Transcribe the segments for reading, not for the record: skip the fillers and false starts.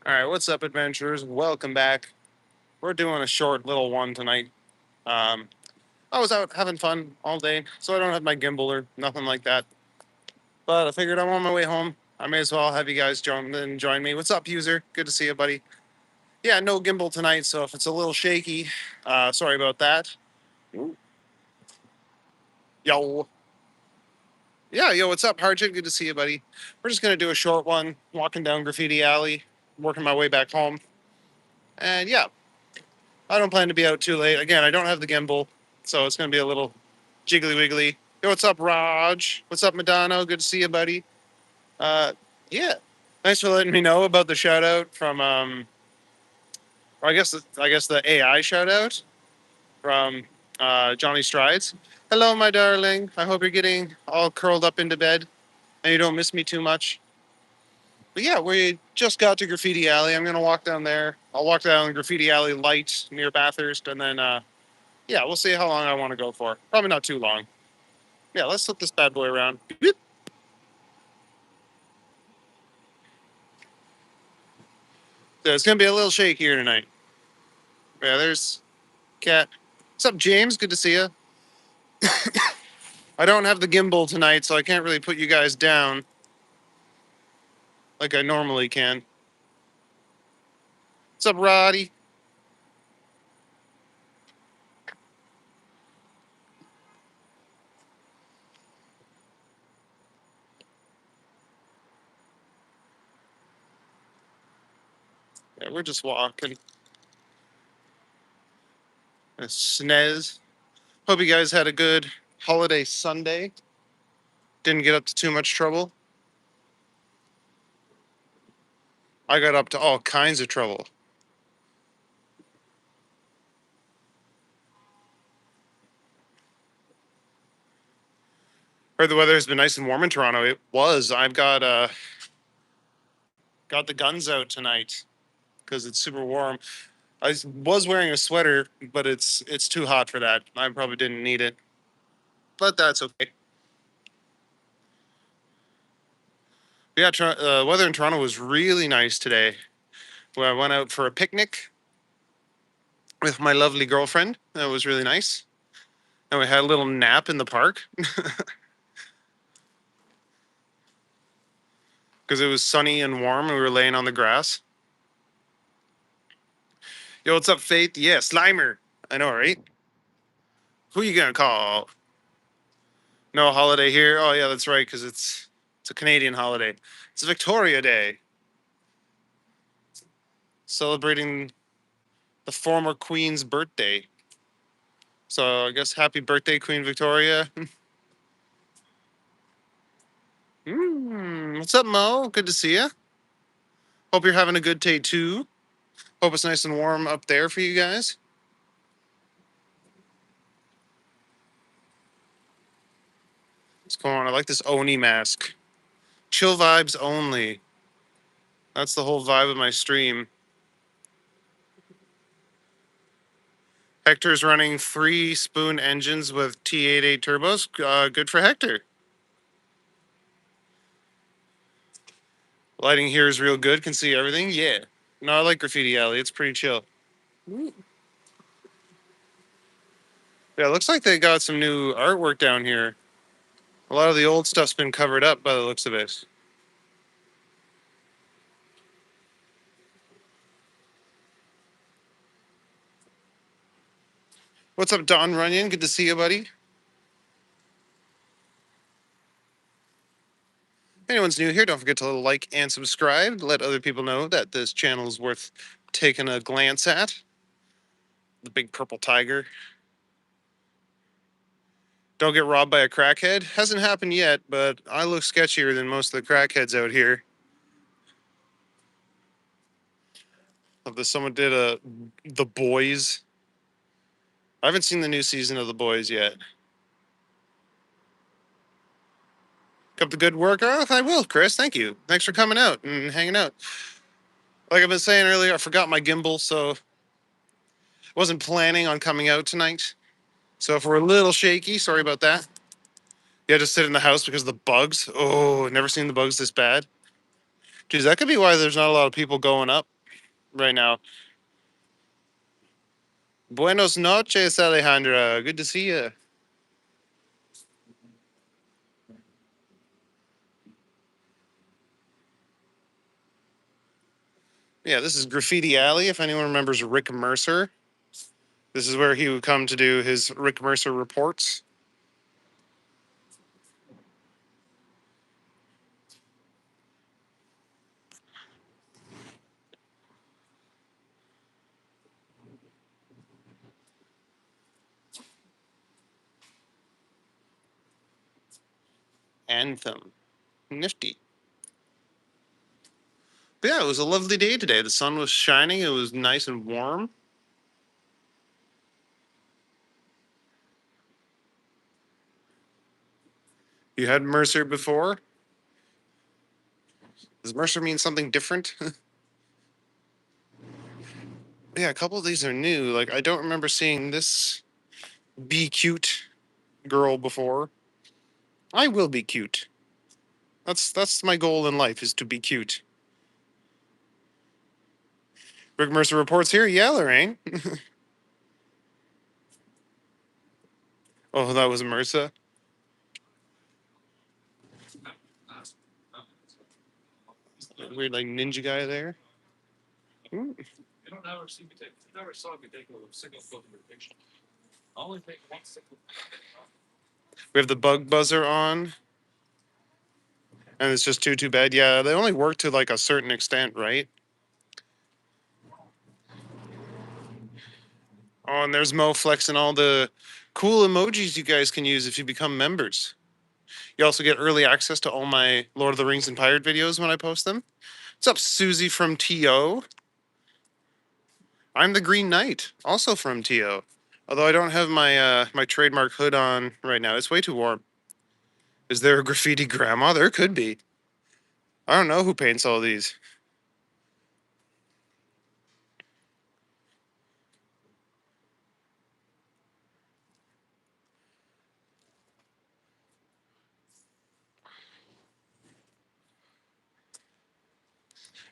All right, what's up, adventurers? Welcome back. We're doing a short little one tonight. Um, I was out having fun all day, so I don't have my gimbal or nothing like that. But I figured I'm on my way home. I may as well have you guys join me. What's up, user? Good to see you, buddy. Yeah, no gimbal tonight, so if it's a little shaky, sorry about that. Ooh. Yo, yeah, yo, what's up, Harjit? Good to see you, buddy. We're just gonna do a short one, walking down Graffiti Alley, working my way back home, and yeah, I don't plan to be out too late. Again, I don't have the gimbal, so it's going to be a little jiggly wiggly. Yo, what's up, Raj? What's up, Madonna? Good to see you, buddy. Uh, yeah, thanks for letting me know about the shout out from or I guess the AI shout out from Johnny Strides. Hello, my darling. I hope you're getting all curled up into bed and you don't miss me too much. But yeah, we just got to Graffiti Alley. I'm gonna walk down there. I'll walk down Graffiti Alley light near Bathurst, and then yeah, we'll see how long I want to go for. Probably not too long. Yeah, let's flip this bad boy around. Yeah, it's gonna be a little shakier tonight. Yeah, there's Cat. What's up, James? Good to see you. I don't have the gimbal tonight, so I can't really put you guys down like I normally can. What's up, Roddy? Yeah, we're just walking. A snez. Hope you guys had a good holiday Sunday. Didn't get up to too much trouble. I got up to all kinds of trouble. Heard the weather has been nice and warm in Toronto. It was. I've got the guns out tonight because it's super warm. I was wearing a sweater, but it's too hot for that. I probably didn't need it, but that's okay. Yeah, weather in Toronto was really nice today. Well, I went out for a picnic with my lovely girlfriend. That was really nice. And we had a little nap in the park because it was sunny and warm and we were laying on the grass. Yo, what's up, Faith? Yeah, Slimer. I know, right? Who you gonna call? No holiday here. Oh yeah, that's right, because it's a Canadian holiday. It's Victoria Day, celebrating the former Queen's birthday. So I guess happy birthday, Queen Victoria. What's up, Mo? Good to see you. Hope you're having a good day too. Hope it's nice and warm up there for you guys. What's going on? I like this Oni mask. Chill vibes only. That's the whole vibe of my stream. Hector's running 3 spoon engines with T88 turbos. Good for Hector. Lighting here is real good. Can see everything. Yeah. No, I like Graffiti Alley. It's pretty chill. Yeah, it looks like they got some new artwork down here. A lot of the old stuff's been covered up by the looks of it. What's up, Don Runyon? Good to see you, buddy. If anyone's new here, don't forget to like and subscribe to let other people know that this channel is worth taking a glance at. The big purple tiger. Don't get robbed by a crackhead. Hasn't happened yet, but I look sketchier than most of the crackheads out here. Of the someone did a The Boys. I haven't seen the new season of The Boys yet. Keep up the good work. Oh, I will, Chris. Thank you. Thanks for coming out and hanging out. Like I've been saying earlier, I forgot my gimbal, so wasn't planning on coming out tonight. So if we're a little shaky, sorry about that. Yeah, just sit in the house because of the bugs. Oh, never seen the bugs this bad. Geez, that could be why there's not a lot of people going up right now. Buenos noches, Alejandra. Good to see you. Yeah, this is Graffiti Alley. If anyone remembers Rick Mercer, this is where he would come to do his Rick Mercer reports. Anthem. Nifty. But yeah, it was a lovely day today. The sun was shining. It was nice and warm. You had Mercer before? Does Mercer mean something different? Yeah, a couple of these are new. Like, I don't remember seeing this be cute girl before. I will be cute. That's my goal in life is to be cute. Rick Mercer reports here. Yeah, Lorraine. Oh, that was Mercer. Weird, like ninja guy there. Ooh. We have the bug buzzer on, and it's just too bad. Yeah, they only work to like a certain extent, right? Oh, and there's Mo flexing all the cool emojis you guys can use if you become members. You also get early access to all my Lord of the Rings and Pirate videos when I post them. What's up, Susie from TO? I'm the Green Knight, also from TO. Although I don't have my trademark hood on right now. It's way too warm. Is there a graffiti grandma? There could be. I don't know who paints all these.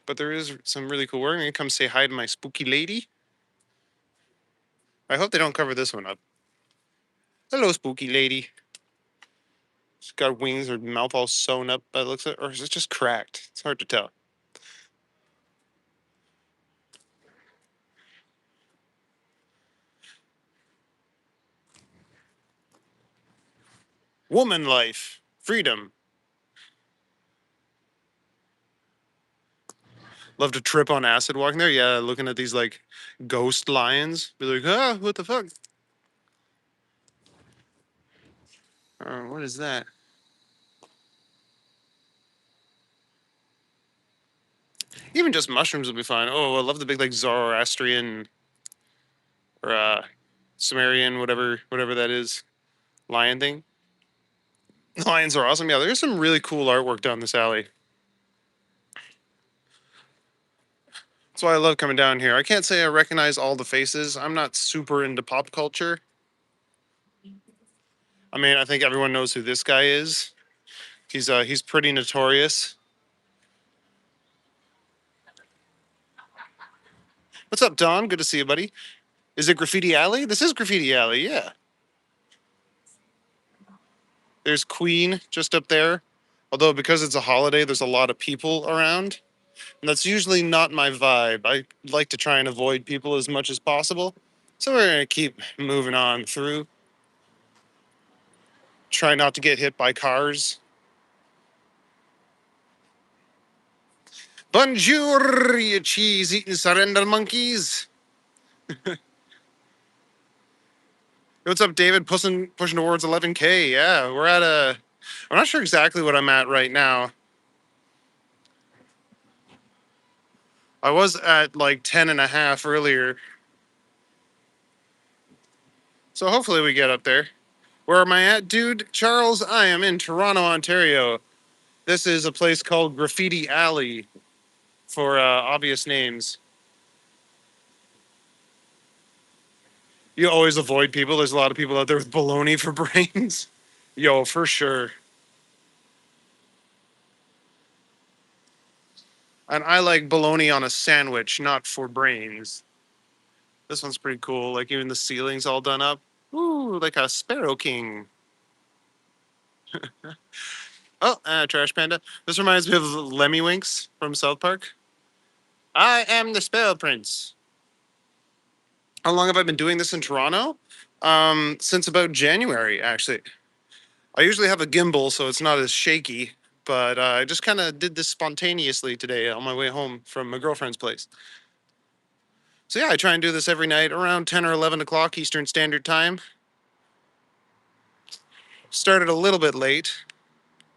But there is some really cool work. I'm gonna come say hi to my spooky lady. I hope they don't cover this one up. Hello, spooky lady. She's got wings, her mouth all sewn up. But it looks like, or is it just cracked? It's hard to tell. Woman life, freedom. Love to trip on acid walking there. Yeah, looking at these like ghost lions. Be like, ah, what the fuck? What is that? Even just mushrooms would be fine. Oh, I love the big like Zoroastrian or Sumerian, whatever that is, lion thing. Lions are awesome. Yeah, there's some really cool artwork down this alley. That's why I love coming down here. I can't say I recognize all the faces. I'm not super into pop culture. I mean, I think everyone knows who this guy is. He's pretty notorious. What's up, Don? Good to see you, buddy. Is it Graffiti Alley? This is Graffiti Alley, yeah. There's Queen just up there. Although because it's a holiday, there's a lot of people around. And that's usually not my vibe. I like to try and avoid people as much as possible. So we're gonna keep moving on through. Try not to get hit by cars. Bonjour, you cheese-eating surrender monkeys. What's up, David? Pushing towards 11K. Yeah, we're at a. I'm not sure exactly what I'm at right now. I was at like 10 and a half earlier. So hopefully we get up there. Where am I at, dude? Charles, I am in Toronto, Ontario. This is a place called Graffiti Alley for obvious names. You always avoid people. There's a lot of people out there with baloney for brains. Yo, for sure. And I like bologna on a sandwich, not for brains. This one's pretty cool. Like even the ceiling's all done up. Ooh, like a Sparrow King. Oh, Trash Panda. This reminds me of Lemmy Winks from South Park. I am the Spell Prince. How long have I been doing this in Toronto? Since about January, actually. I usually have a gimbal, so it's not as shaky. But I just kind of did this spontaneously today on my way home from my girlfriend's place. So yeah, I try and do this every night around 10 or 11 o'clock Eastern Standard Time. Started a little bit late,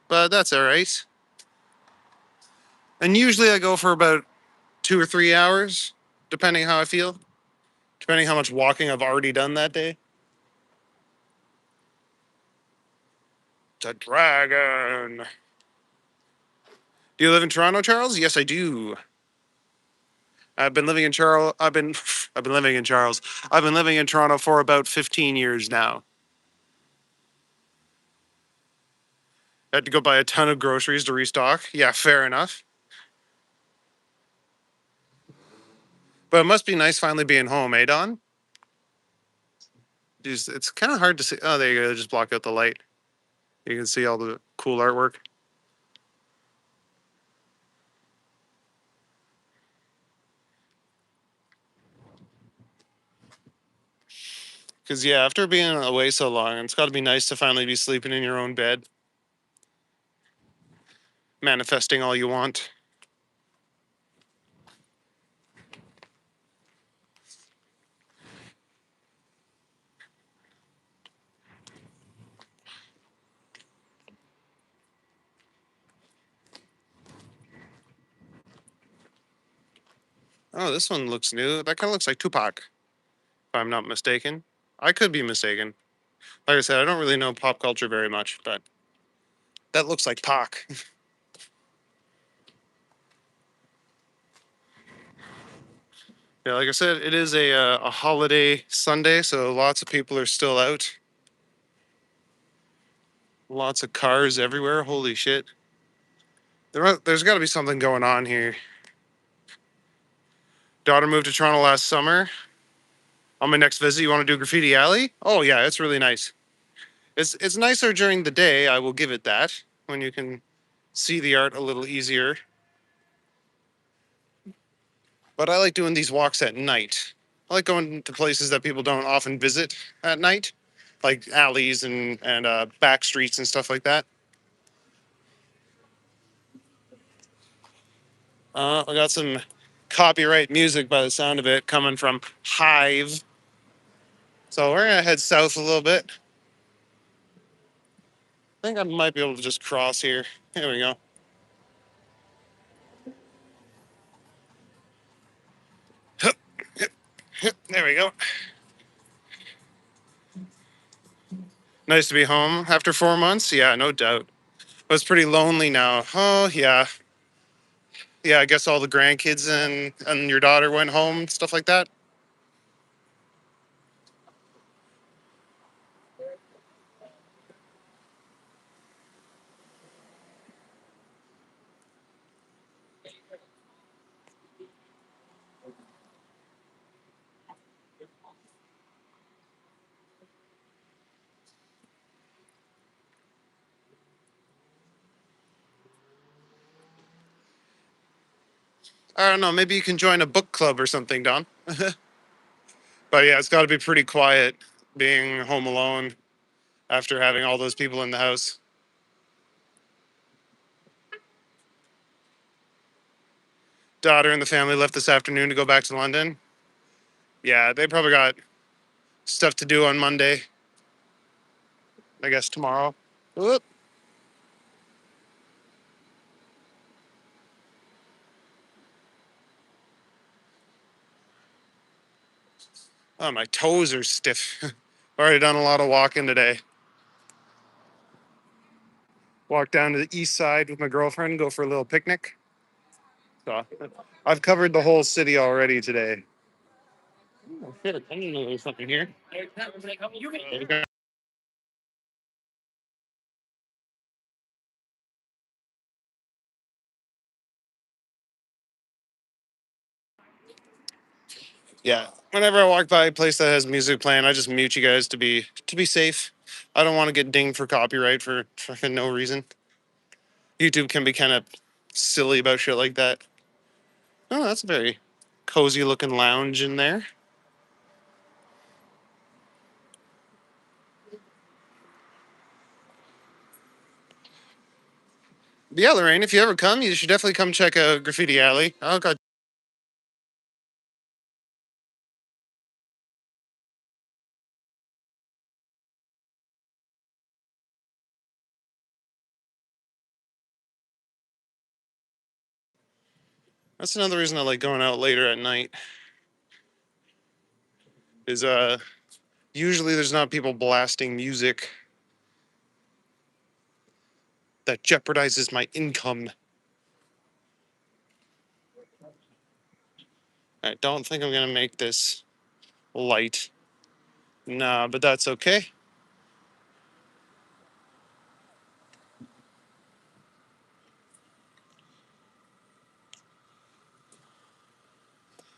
but that's all right. And usually I go for about 2 or 3 hours, depending how I feel, depending how much walking I've already done that day. It's a dragon. Do you live in Toronto, Charles? Yes, I do. I've been living in Charles. I've been living in Charles. I've been living in Toronto for about 15 years now. I had to go buy a ton of groceries to restock. Yeah, fair enough. But it must be nice finally being home, eh, Don? Jeez, it's kind of hard to see. Oh, there you go. They just block out the light. You can see all the cool artwork. Because yeah, after being away so long, it's got to be nice to finally be sleeping in your own bed, manifesting all you want. Oh, this one looks new. That kind of looks like Tupac, if I'm not mistaken. I could be mistaken. Like I said, I don't really know pop culture very much, but that looks like Pac. Yeah, like I said, it is a holiday Sunday, so lots of people are still out. Lots of cars everywhere. Holy shit! There's got to be something going on here. Daughter moved to Toronto last summer. On my next visit, you want to do Graffiti Alley? Oh yeah, it's really nice. It's nicer during the day. I will give it that. When you can see the art a little easier. But I like doing these walks at night. I like going to places that people don't often visit at night, like alleys and back streets and stuff like that. I got some copyright music by the sound of it coming from Hive. So we're gonna head south a little bit. I think I might be able to just cross here. Here we go. There we go. Nice to be home after 4 months. Yeah, no doubt. But it's pretty lonely now. Oh yeah, yeah. I guess all the grandkids and your daughter went home, stuff like that. I don't know. Maybe you can join a book club or something, Don. But yeah, it's got to be pretty quiet being home alone after having all those people in the house. Daughter and the family left this afternoon to go back to London. Yeah, they probably got stuff to do on Monday. I guess tomorrow. Whoop. Oh, my toes are stiff. Already done a lot of walking today. Walk down to the east side with my girlfriend, go for a little picnic. So I've covered the whole city already today. Oh, shit. I didn't know there was something here. Okay. Yeah. Whenever I walk by a place that has music playing, I just mute you guys to be safe. I don't want to get dinged for copyright for fucking no reason. YouTube can be kind of silly about shit like that. Oh, that's a very cozy looking lounge in there. But yeah, Lorraine, if you ever come, you should definitely come check out Graffiti Alley. Oh god, that's another reason I like going out later at night. Is usually there's not people blasting music that jeopardizes my income. I don't think I'm gonna make this light. Nah, but that's okay.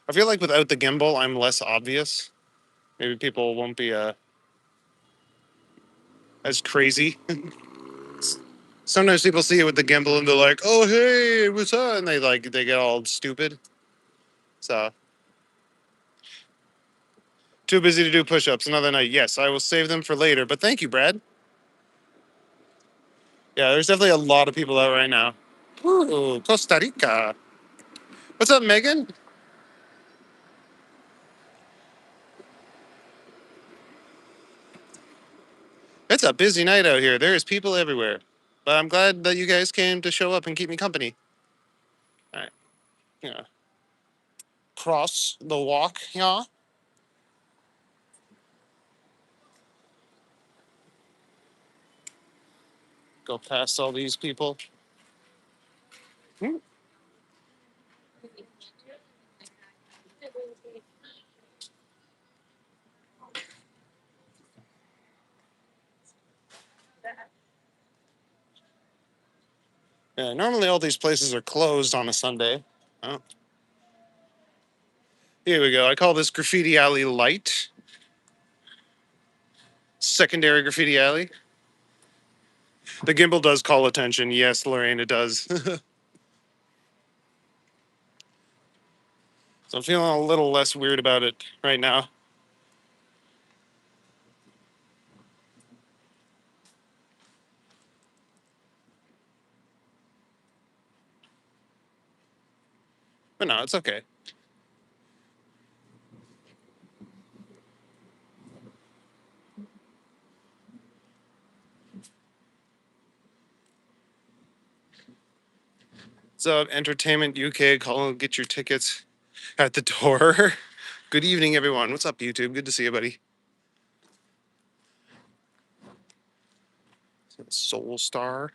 I feel like without the gimbal, I'm less obvious. Maybe people won't be as crazy. Sometimes people see it with the gimbal and they're like, "Oh hey, what's up?" And they get all stupid. So too busy to do push-ups another night. Yes, I will save them for later. But thank you, Brad. Yeah, there's definitely a lot of people out right now. Ooh, Costa Rica. What's up, Megan? It's a busy night out here. There's people everywhere. But I'm glad that you guys came to show up and keep me company. All right. Yeah. Cross the walk, yeah. Go past all these people. Hmm. Yeah, normally all these places are closed on a Sunday. Oh, here we go. I call this Graffiti Alley Light. Secondary Graffiti Alley. The gimbal does call attention. Yes, Lorraine, it does. So I'm feeling a little less weird about it right now. But no, it's okay. So Entertainment UK, call and get your tickets at the door. Good evening, everyone. What's up, YouTube? Good to see you, buddy. Soul Star.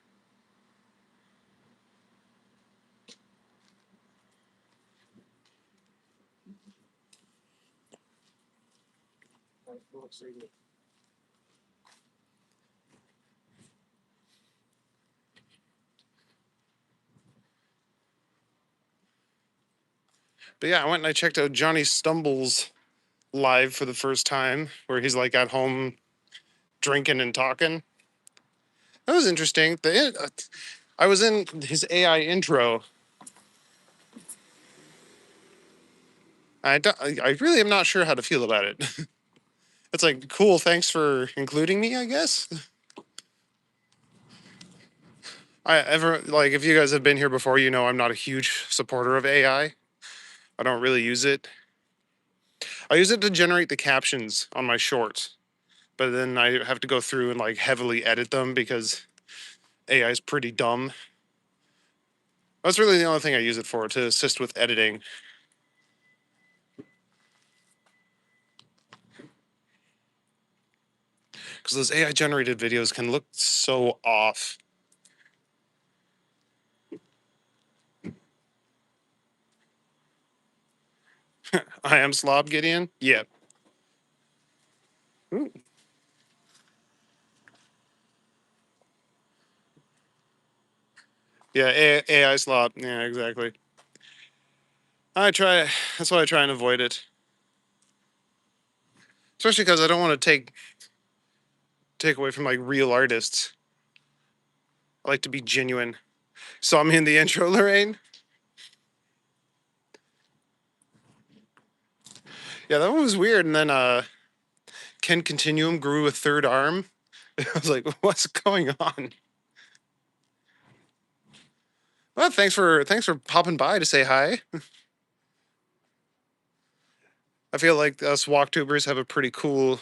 But yeah, I went and I checked out Johnny Stumbles live for the first time, where he's like at home drinking and talking. That was interesting. I was in his AI intro. I really am not sure how to feel about it. It's like, cool, thanks for including me, I guess. If you guys have been here before, you know I'm not a huge supporter of AI. I don't really use it. I use it to generate the captions on my shorts, but then I have to go through and like heavily edit them because AI is pretty dumb. That's really the only thing I use it for, to assist with editing. Because those AI generated videos can look so off. I am Slob Gideon? Yeah. Ooh. Yeah, AI Slob. Yeah, exactly. I try, that's why I try and avoid it. Especially because I don't want to take away from like real artists. I like to be genuine. Saw me in the intro, Lorraine. Yeah, that one was weird. And then Ken Continuum grew a third arm. I was like, what's going on? Well, thanks for popping by to say hi. I feel like us walktubers have a pretty cool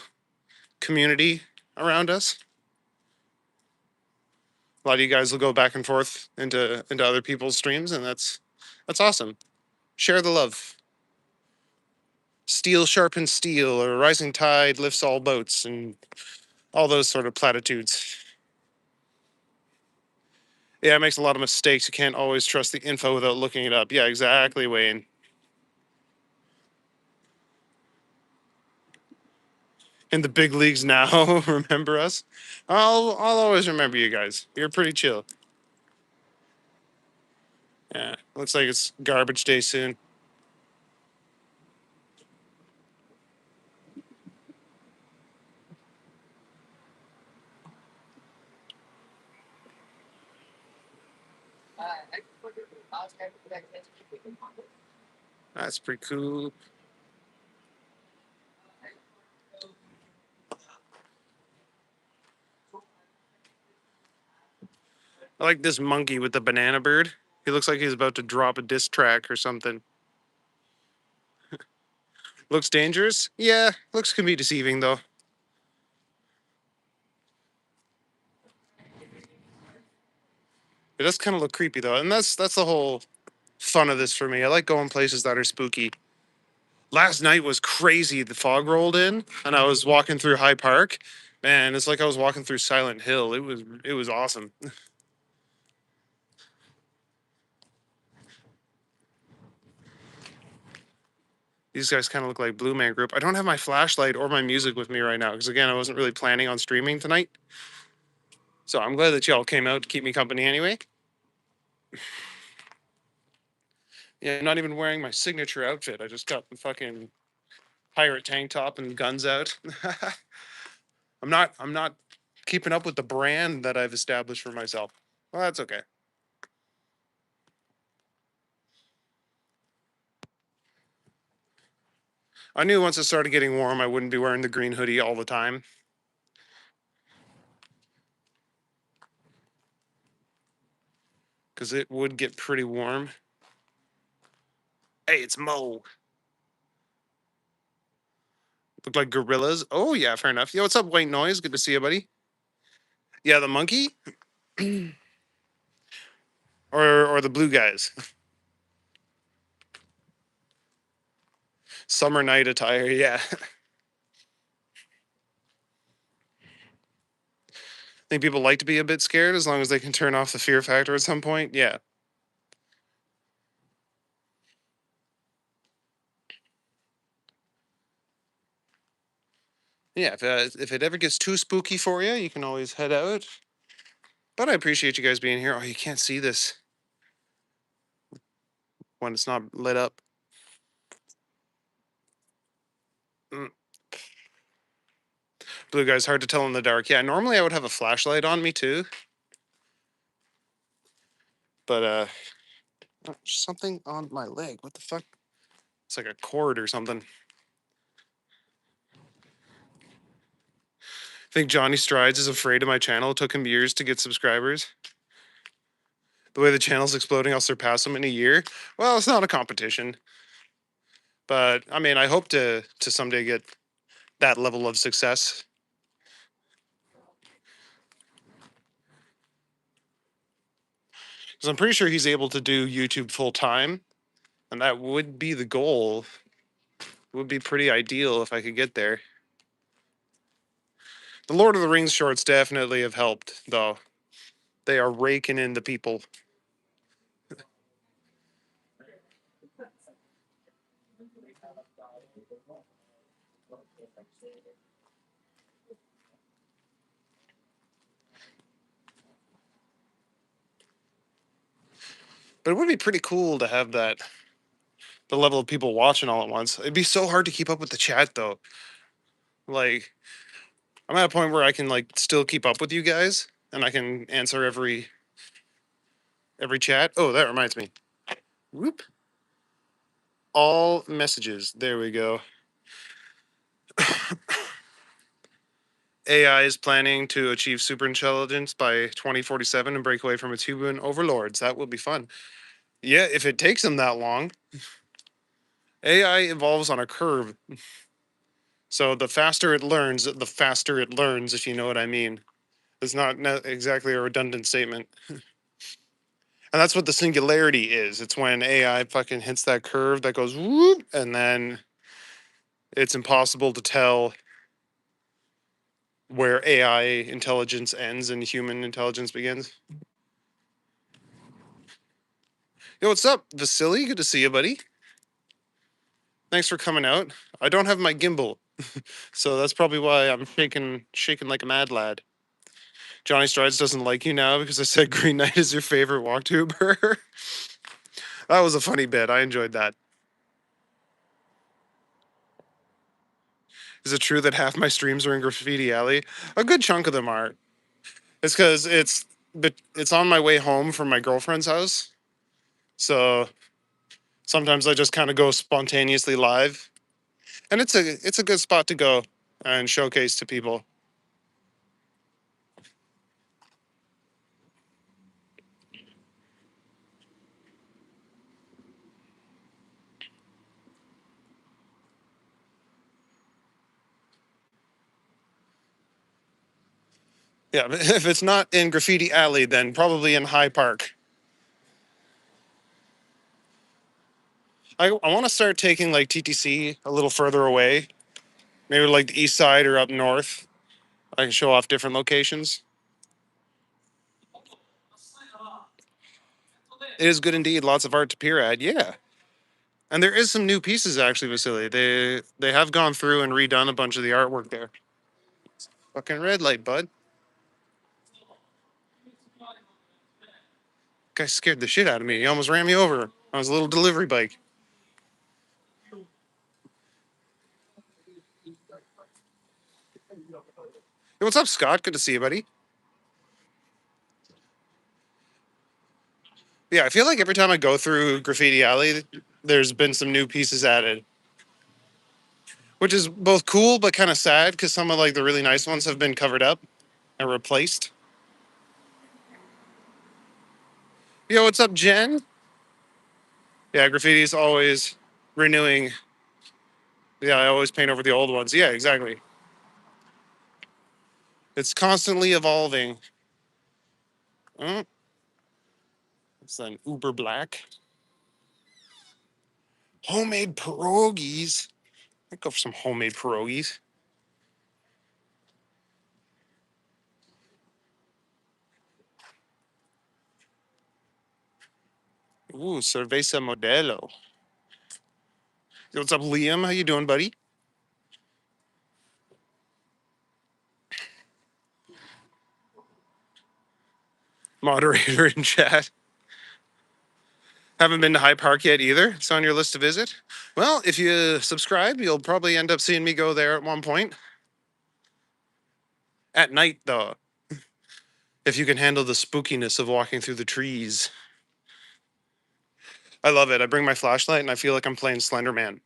community around us. A lot of you guys will go back and forth into other people's streams, and that's awesome. Share the love. Steel sharpens steel, or rising tide lifts all boats, and all those sort of platitudes. Yeah, it makes a lot of mistakes. You can't always trust the info without looking it up. Yeah, exactly, Wayne. In the big leagues now, remember us? I'll always remember you guys. You're pretty chill. Yeah, looks like it's garbage day soon. That's pretty cool. I like this monkey with the banana bird. He looks like he's about to drop a diss track or something. Looks dangerous? Yeah, looks can be deceiving though. It does kind of look creepy though, and that's the whole fun of this for me. I like going places that are spooky. Last night was crazy. The fog rolled in, and I was walking through High Park. Man, it's like I was walking through Silent Hill. It was awesome. These guys kind of look like Blue Man Group. I don't have my flashlight or my music with me right now because again, I wasn't really planning on streaming tonight. So I'm glad that y'all came out to keep me company anyway. Yeah, I'm not even wearing my signature outfit. I just got the fucking pirate tank top and guns out. I'm not keeping up with the brand that I've established for myself. Well, that's okay. I knew once it started getting warm, I wouldn't be wearing the green hoodie all the time. Because it would get pretty warm. Hey, it's Mo. Look like gorillas. Oh yeah, fair enough. Yo, what's up, White Noise? Good to see you, buddy. Yeah, the monkey or the blue guys. Summer night attire. Yeah, I think people like to be a bit scared as long as they can turn off the fear factor at some point. Yeah, yeah. If it ever gets too spooky for you, you can always head out. But I appreciate you guys being here. Oh, you can't see this when it's not lit up. Mm. Blue guy's hard to tell in the dark. Yeah, normally I would have a flashlight on me too, but oh, something on my leg. What the fuck? It's like a cord or something. I think Johnny Strides is afraid of my channel. It took him years to get subscribers. The way the channel's exploding, I'll surpass him in a year. Well, it's not a competition, but I mean, I hope to someday get that level of success. Because I'm pretty sure he's able to do YouTube full time, and that would be the goal. It would be pretty ideal if I could get there. The Lord of the Rings shorts definitely have helped, though. They are raking in the people. But it would be pretty cool to have the level of people watching all at once. It'd be so hard to keep up with the chat, though. Like, I'm at a point where I can like still keep up with you guys, and I can answer every chat. Oh, that reminds me. Whoop. All messages. There we go. AI is planning to achieve superintelligence by 2047 and break away from its human overlords. That will be fun. Yeah, if it takes them that long. AI evolves on a curve. So the faster it learns, if you know what I mean. It's not exactly a redundant statement. And that's what the singularity is. It's when AI fucking hits that curve that goes whoop, and then it's impossible to tell where AI intelligence ends and human intelligence begins. Yo, what's up, Vasily? Good to see you, buddy. Thanks for coming out. I don't have my gimbal, so that's probably why I'm shaking like a mad lad. Johnny Strides doesn't like you now because I said Green Knight is your favorite walktuber. That was a funny bit. I enjoyed that. Is it true that half my streams are in Graffiti Alley? A good chunk of them are. It's because it's on my way home from my girlfriend's house, so sometimes I just kind of go spontaneously live, and it's a good spot to go and showcase to people. Yeah, if it's not in Graffiti Alley, then probably in High Park. I want to start taking like TTC a little further away, maybe like the east side or up north. I can show off different locations. It is good indeed. Lots of art to peer at. Yeah. And there is some new pieces actually, Vasily. They have gone through and redone a bunch of the artwork there. Fucking red light, bud. Guy scared the shit out of me. He almost ran me over on his little delivery bike. Hey, what's up, Scott? Good to see you, buddy. Yeah, I feel like every time I go through Graffiti Alley, there's been some new pieces added, which is both cool but kind of sad because some of like the really nice ones have been covered up and replaced. Yo, what's up, Jen? Yeah, graffiti's always renewing. Yeah, I always paint over the old ones. Yeah, exactly. It's constantly evolving. Oh, it's an uber black. Homemade pierogies. I'd go for some homemade pierogies. Ooh, cerveza modelo. Yo, what's up, Liam? How you doing, buddy? Moderator in chat. Haven't been to High Park yet either. It's on your list to visit. Well, if you subscribe, you'll probably end up seeing me go there at one point. At night, though. If you can handle the spookiness of walking through the trees. I love it. I bring my flashlight and I feel like I'm playing Slender Man.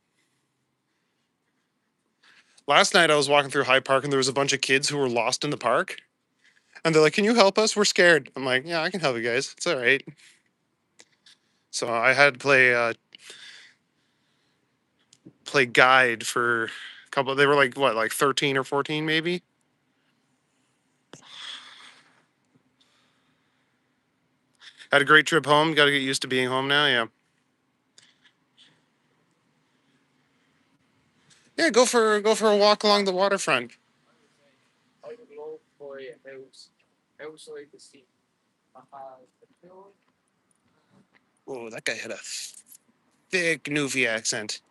Last night I was walking through High Park and there was a bunch of kids who were lost in the park. And they're like, "Can you help us? We're scared." I'm like, "Yeah, I can help you guys. It's all right." So I had to play guide for a couple. They were like what, like 13 or 14 maybe. Had a great trip home. Got to get used to being home now. Yeah. Yeah, go for a walk along the waterfront. Oh, that guy had a thick Newfie accent.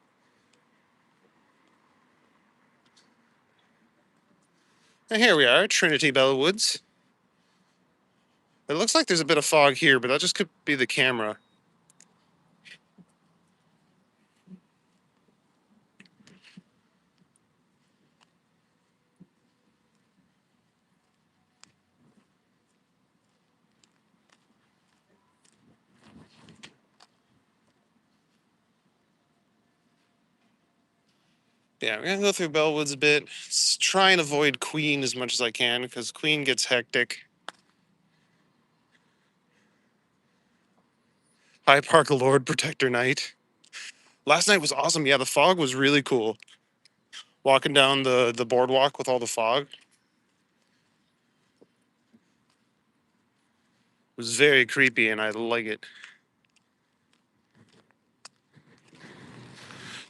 And here we are, Trinity Bellwoods. It looks like there's a bit of fog here, but that just could be the camera. Yeah, I'm gonna go through Bellwoods a bit. Try and avoid Queen as much as I can because Queen gets hectic. High Park Lord Protector Night. Last night was awesome. Yeah, the fog was really cool. Walking down the boardwalk with all the fog was very creepy, and I like it.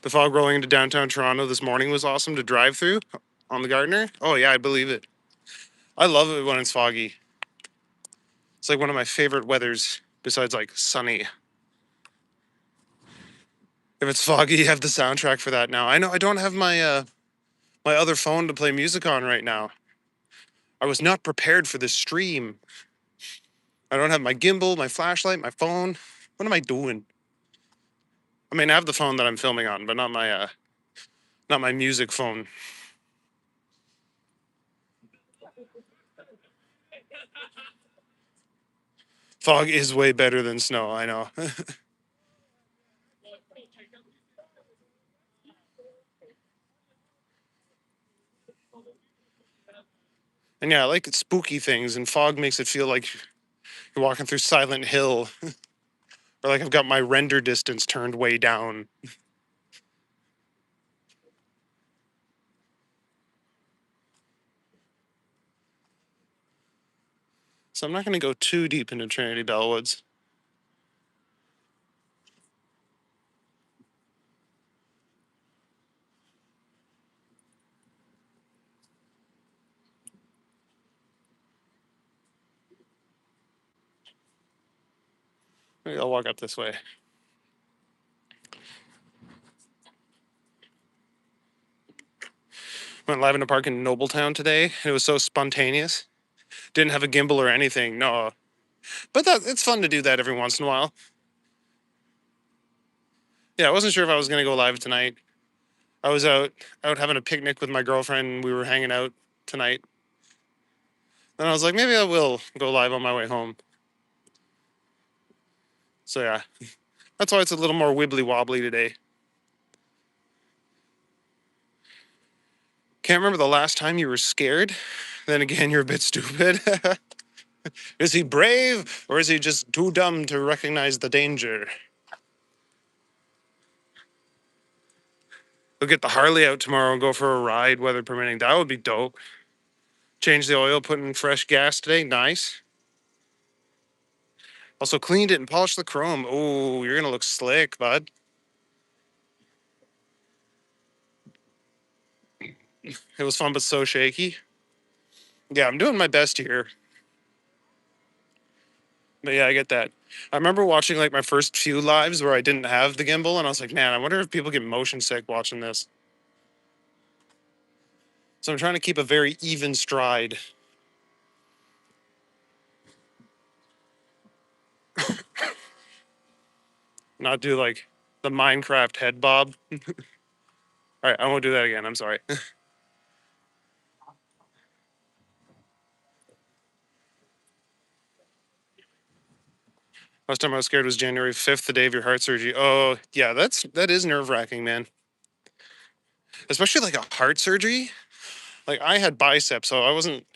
The fog rolling into downtown Toronto this morning was awesome to drive through on the Gardiner. Oh yeah, I believe it. I love it when it's foggy. It's like one of my favorite weathers besides like sunny. If it's foggy, you have the soundtrack for that now. I know I don't have my other phone to play music on right now. I was not prepared for this stream. I don't have my gimbal, my flashlight, my phone. What am I doing? I mean, I have the phone that I'm filming on, but not my music phone. Fog is way better than snow, I know. And yeah, I like spooky things, and fog makes it feel like you're walking through Silent Hill, or like I've got my render distance turned way down. So I'm not going to go too deep into Trinity Bellwoods. Maybe I'll walk up this way. Went live in a park in Nobletown today. It was so spontaneous. Didn't have a gimbal or anything. No, but it's fun to do that every once in a while. Yeah, I wasn't sure if I was going to go live tonight. I was out having a picnic with my girlfriend. We were hanging out tonight. And I was like, maybe I will go live on my way home. So yeah, that's why it's a little more wibbly wobbly today. Can't remember the last time you were scared. Then again, you're a bit stupid. Is he brave or is he just too dumb to recognize the danger? We'll get the Harley out tomorrow and go for a ride, weather permitting. That would be dope. Change the oil, put in fresh gas today. Nice. Also cleaned it and polished the chrome. Oh, you're gonna look slick, bud. It was fun but so shaky. Yeah, I'm doing my best here. But yeah, I get that. I remember watching like my first few lives where I didn't have the gimbal, and I was like, man, I wonder if people get motion sick watching this. So I'm trying to keep a very even stride. Not do like the Minecraft head bob. All right, I won't do that again. I'm sorry. Last time I was scared was January 5th, the day of your heart surgery. Oh, yeah, that is nerve wracking, man. Especially like a heart surgery. Like I had biceps, so I wasn't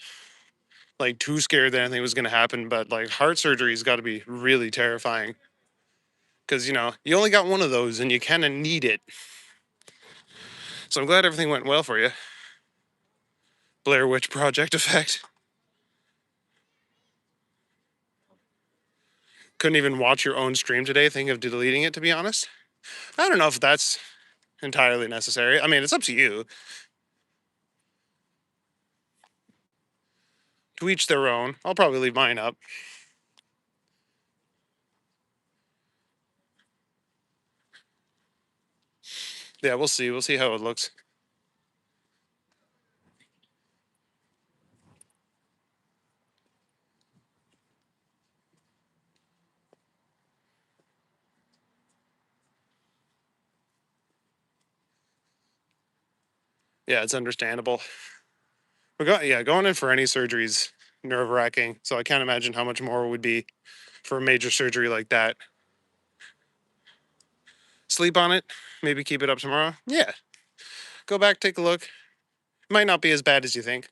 like too scared that anything was going to happen. But like heart surgery's got to be really terrifying because you only got one of those and you kind of need it. So I'm glad everything went well for you. Blair Witch Project effect. Couldn't even watch your own stream today, thinking of deleting it. To be honest, I don't know if that's entirely necessary. I mean, it's up to you. To each their own. I'll probably leave mine up. Yeah, we'll see. We'll see how it looks. Yeah, it's understandable. Going in for any surgery is nerve wracking. So I can't imagine how much more it would be for a major surgery like that. Sleep on it. Maybe keep it up tomorrow. Yeah. go back, take a look. Might not be as bad as you think.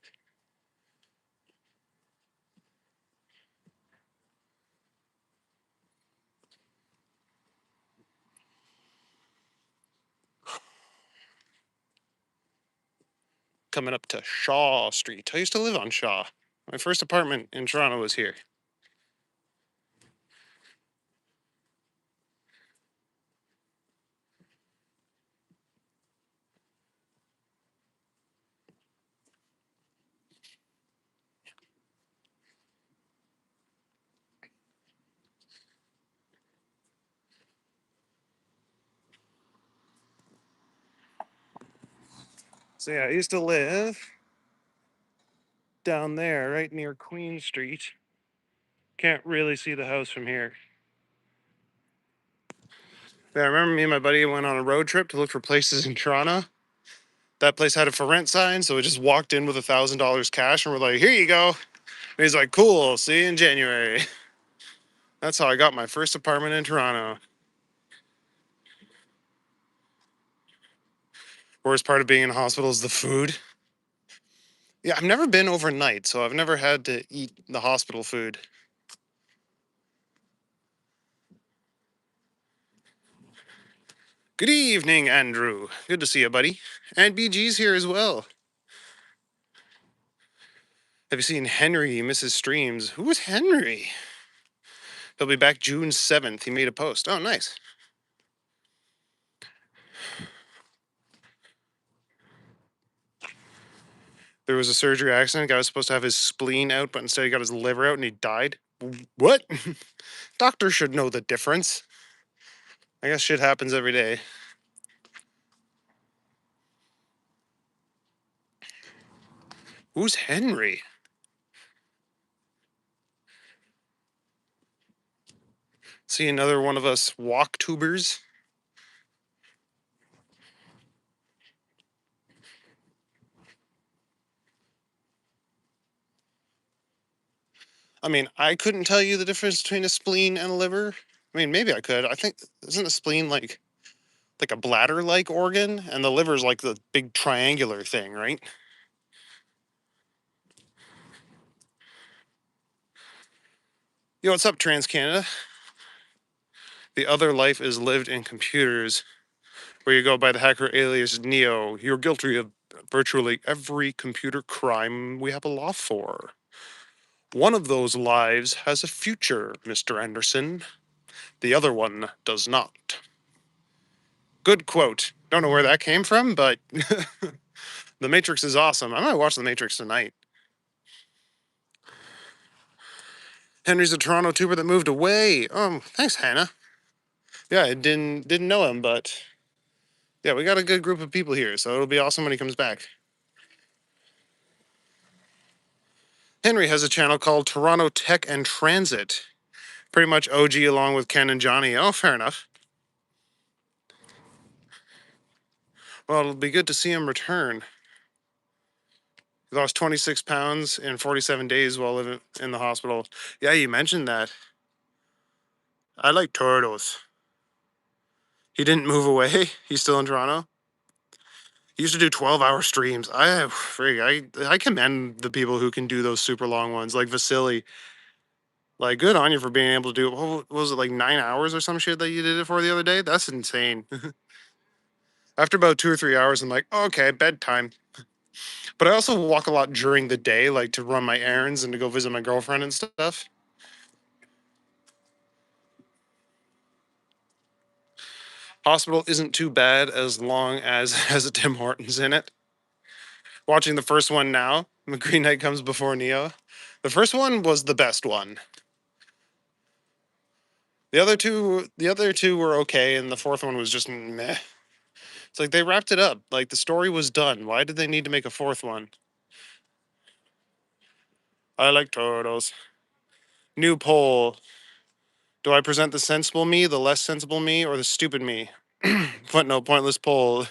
Coming up to Shaw Street. I used to live on Shaw. My first apartment in Toronto was here. So yeah, I used to live down there, right near Queen Street. Can't really see the house from here. Yeah, I remember me and my buddy went on a road trip to look for places in Toronto. That place had a for rent sign, so we just walked in with $1,000 cash and we're like, here you go. And he's like, cool, see you in January. That's how I got my first apartment in Toronto. Worst part of being in hospital is the food. Yeah, I've never been overnight, so I've never had to eat the hospital food. Good evening, Andrew. Good to see you, buddy. And BG's here as well. Have you seen Henry misses streams? Who was Henry? He'll be back June 7th. He made a post. Oh, nice. There was a surgery accident. Guy was supposed to have his spleen out, but instead he got his liver out and he died. What? Doctor should know the difference. I guess shit happens every day. Who's Henry? See another one of us walk tubers? I mean, I couldn't tell you the difference between a spleen and a liver. I mean, maybe I could. I think isn't a spleen like a bladder-like organ, and the liver's like the big triangular thing, right? Yo, what's up, Trans Canada? The other life is lived in computers, where you go by the hacker alias Neo. You're guilty of virtually every computer crime we have a law for. One of those lives has a future, Mr. Anderson. The other one does not. Good quote. Don't know where that came from, but The Matrix is awesome. I might watch The Matrix tonight. Henry's a Toronto tuber that moved away. Thanks, Hannah. Yeah, I didn't know him, but yeah, we got a good group of people here, so it'll be awesome when he comes back. Henry has a channel called Toronto Tech and Transit. Pretty much OG along with Ken and Johnny. Oh, fair enough. Well, it'll be good to see him return. He lost 26 pounds in 47 days while living in the hospital. Yeah, you mentioned that. I like turtles. He didn't move away. He's still in Toronto. He used to do 12-hour streams. I commend the people who can do those super long ones, like Vasily. Like, good on you for being able to do, what was it, like 9 hours or some shit that you did it for the other day? That's insane. After about 2 or 3 hours, I'm like, okay, bedtime. But I also walk a lot during the day, like to run my errands and to go visit my girlfriend and stuff. Hospital isn't too bad as long as it has a Tim Hortons in it. Watching the first one now, The Green Knight Comes Before Neo. The first one was the best one. The other two were okay, and the fourth one was just meh. It's like they wrapped it up. Like the story was done. Why did they need to make a fourth one? I like turtles. New poll. Do I present the sensible me, the less sensible me, or the stupid me? But no pointless poll.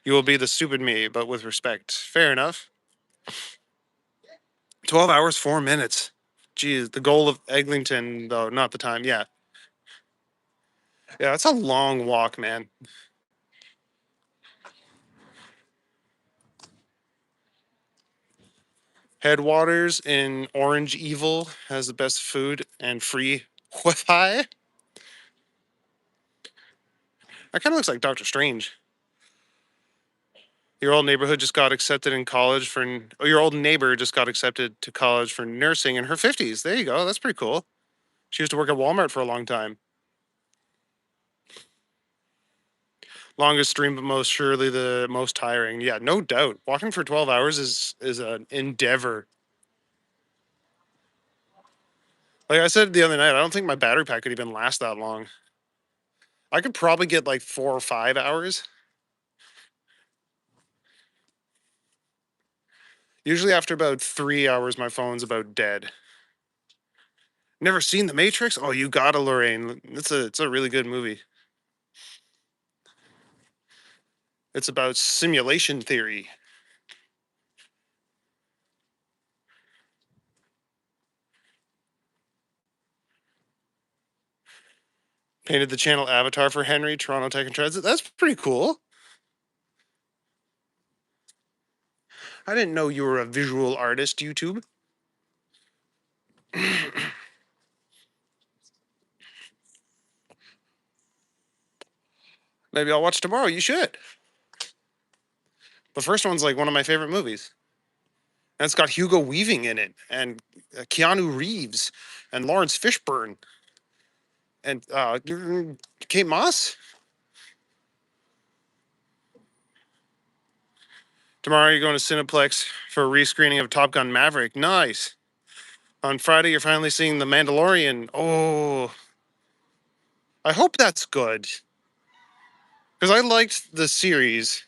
You will be the stupid me, but with respect. Fair enough. 12 hours, 4 minutes. Geez, the goal of Eglinton, though, not the time. Yeah. Yeah, that's a long walk, man. Headwaters in Orange Evil has the best food and free Wi-Fi. That kind of looks like Doctor Strange. Your old neighborhood just got accepted in college for. Oh, your old neighbor just got accepted to college for nursing in her 50s. There you go. That's pretty cool. She used to work at Walmart for a long time. Longest stream, but most surely the most tiring. Yeah, no doubt. Walking for 12 hours is an endeavor. Like I said the other night, I don't think my battery pack could even last that long. I could probably get like 4 or 5 hours. Usually after about 3 hours, my phone's about dead. Never seen The Matrix? Oh, you gotta, Lorraine. It's a really good movie. It's about simulation theory. Painted the channel avatar for Henry, Toronto Tech and Transit. That's pretty cool. I didn't know you were a visual artist, YouTube. Maybe I'll watch tomorrow. You should. The first one's like one of my favorite movies. And it's got Hugo Weaving in it, and Keanu Reeves, and Lawrence Fishburne, and Kate Moss. Tomorrow you're going to Cineplex for a rescreening of Top Gun Maverick. Nice. On Friday you're finally seeing The Mandalorian. Oh, I hope that's good because I liked the series.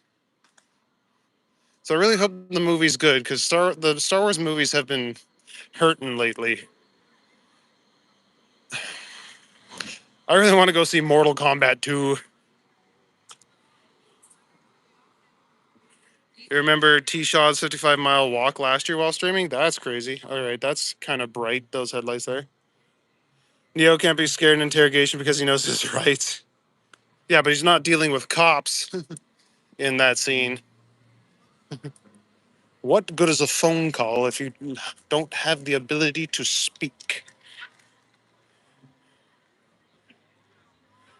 So I really hope the movie's good because the Star Wars movies have been hurting lately. I really want to go see Mortal Kombat 2. You remember T Shaw's 55-mile walk last year while streaming? That's crazy. All right, that's kind of bright, those headlights there. Neo can't be scared in interrogation because he knows his rights. Yeah, but he's not dealing with cops in that scene. What good is a phone call if you don't have the ability to speak?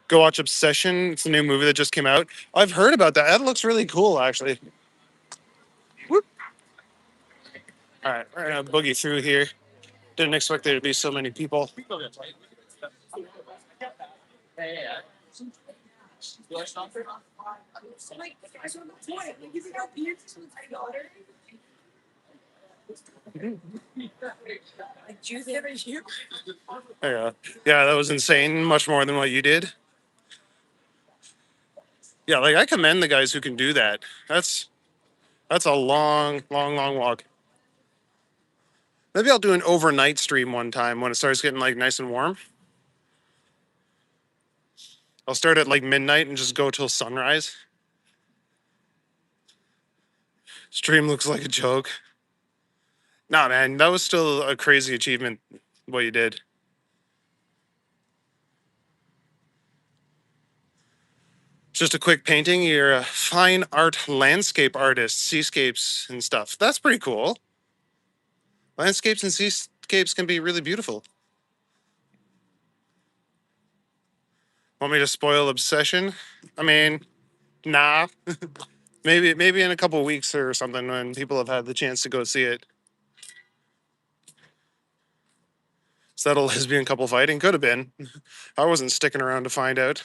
Go watch Obsession. It's a new movie that just came out. I've heard about that. That looks really cool, actually. Whoop. All right, we're gonna boogie through here. Didn't expect there to be so many people. Yeah, yeah, that was insane. Much more than what you did. Yeah, like I commend the guys who can do that. That's a long, long, long walk. Maybe I'll do an overnight stream one time when it starts getting like nice and warm. I'll start at like midnight and just go till sunrise. Stream looks like a joke. Nah, man, that was still a crazy achievement. What you did. Just a quick painting. You're a fine art landscape artist, seascapes and stuff. That's pretty cool. Landscapes and seascapes can be really beautiful. Want me to spoil Obsession? I mean, nah. Maybe in a couple weeks or something when people have had the chance to go see it. Is that a lesbian couple fighting? Could have been. I wasn't sticking around to find out.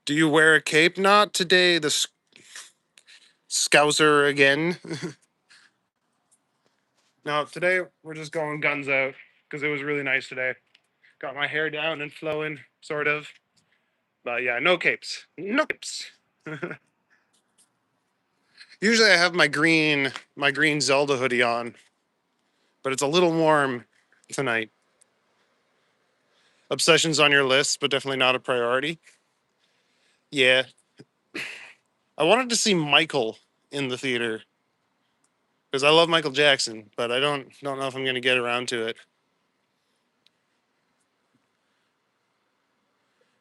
Do you wear a cape? Not today. The Scouser again. No, today we're just going guns out because it was really nice today. Got my hair down and flowing, sort of. But yeah, no capes. No capes. Usually I have my green Zelda hoodie on, but it's a little warm tonight. Obsessions on your list, but definitely not a priority. Yeah. I wanted to see Michael in the theater because I love Michael Jackson, but I don't know if I'm gonna get around to it.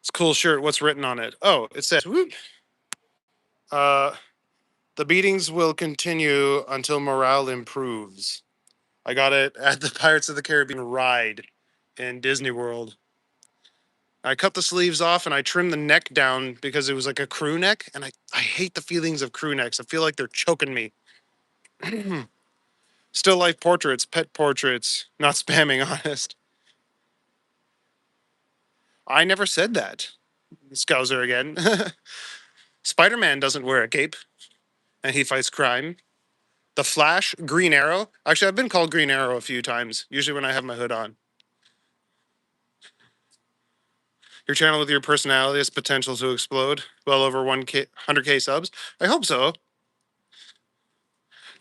It's a cool shirt. What's written on it? Oh, it says, whoop. Uh, The beatings will continue until morale improves. I got it at the Pirates of the Caribbean ride in Disney World. I cut the sleeves off and I trimmed the neck down because it was like a crew neck. And I hate the feelings of crew necks. I feel like they're choking me. Still life portraits, pet portraits, not spamming, honest. I never said that. Scouser again. Spider Man doesn't wear a cape and he fights crime. The Flash, Green Arrow. Actually, I've been called Green Arrow a few times, usually when I have my hood on. Your channel with your personality has potential to explode. Well over 100K subs. I hope so.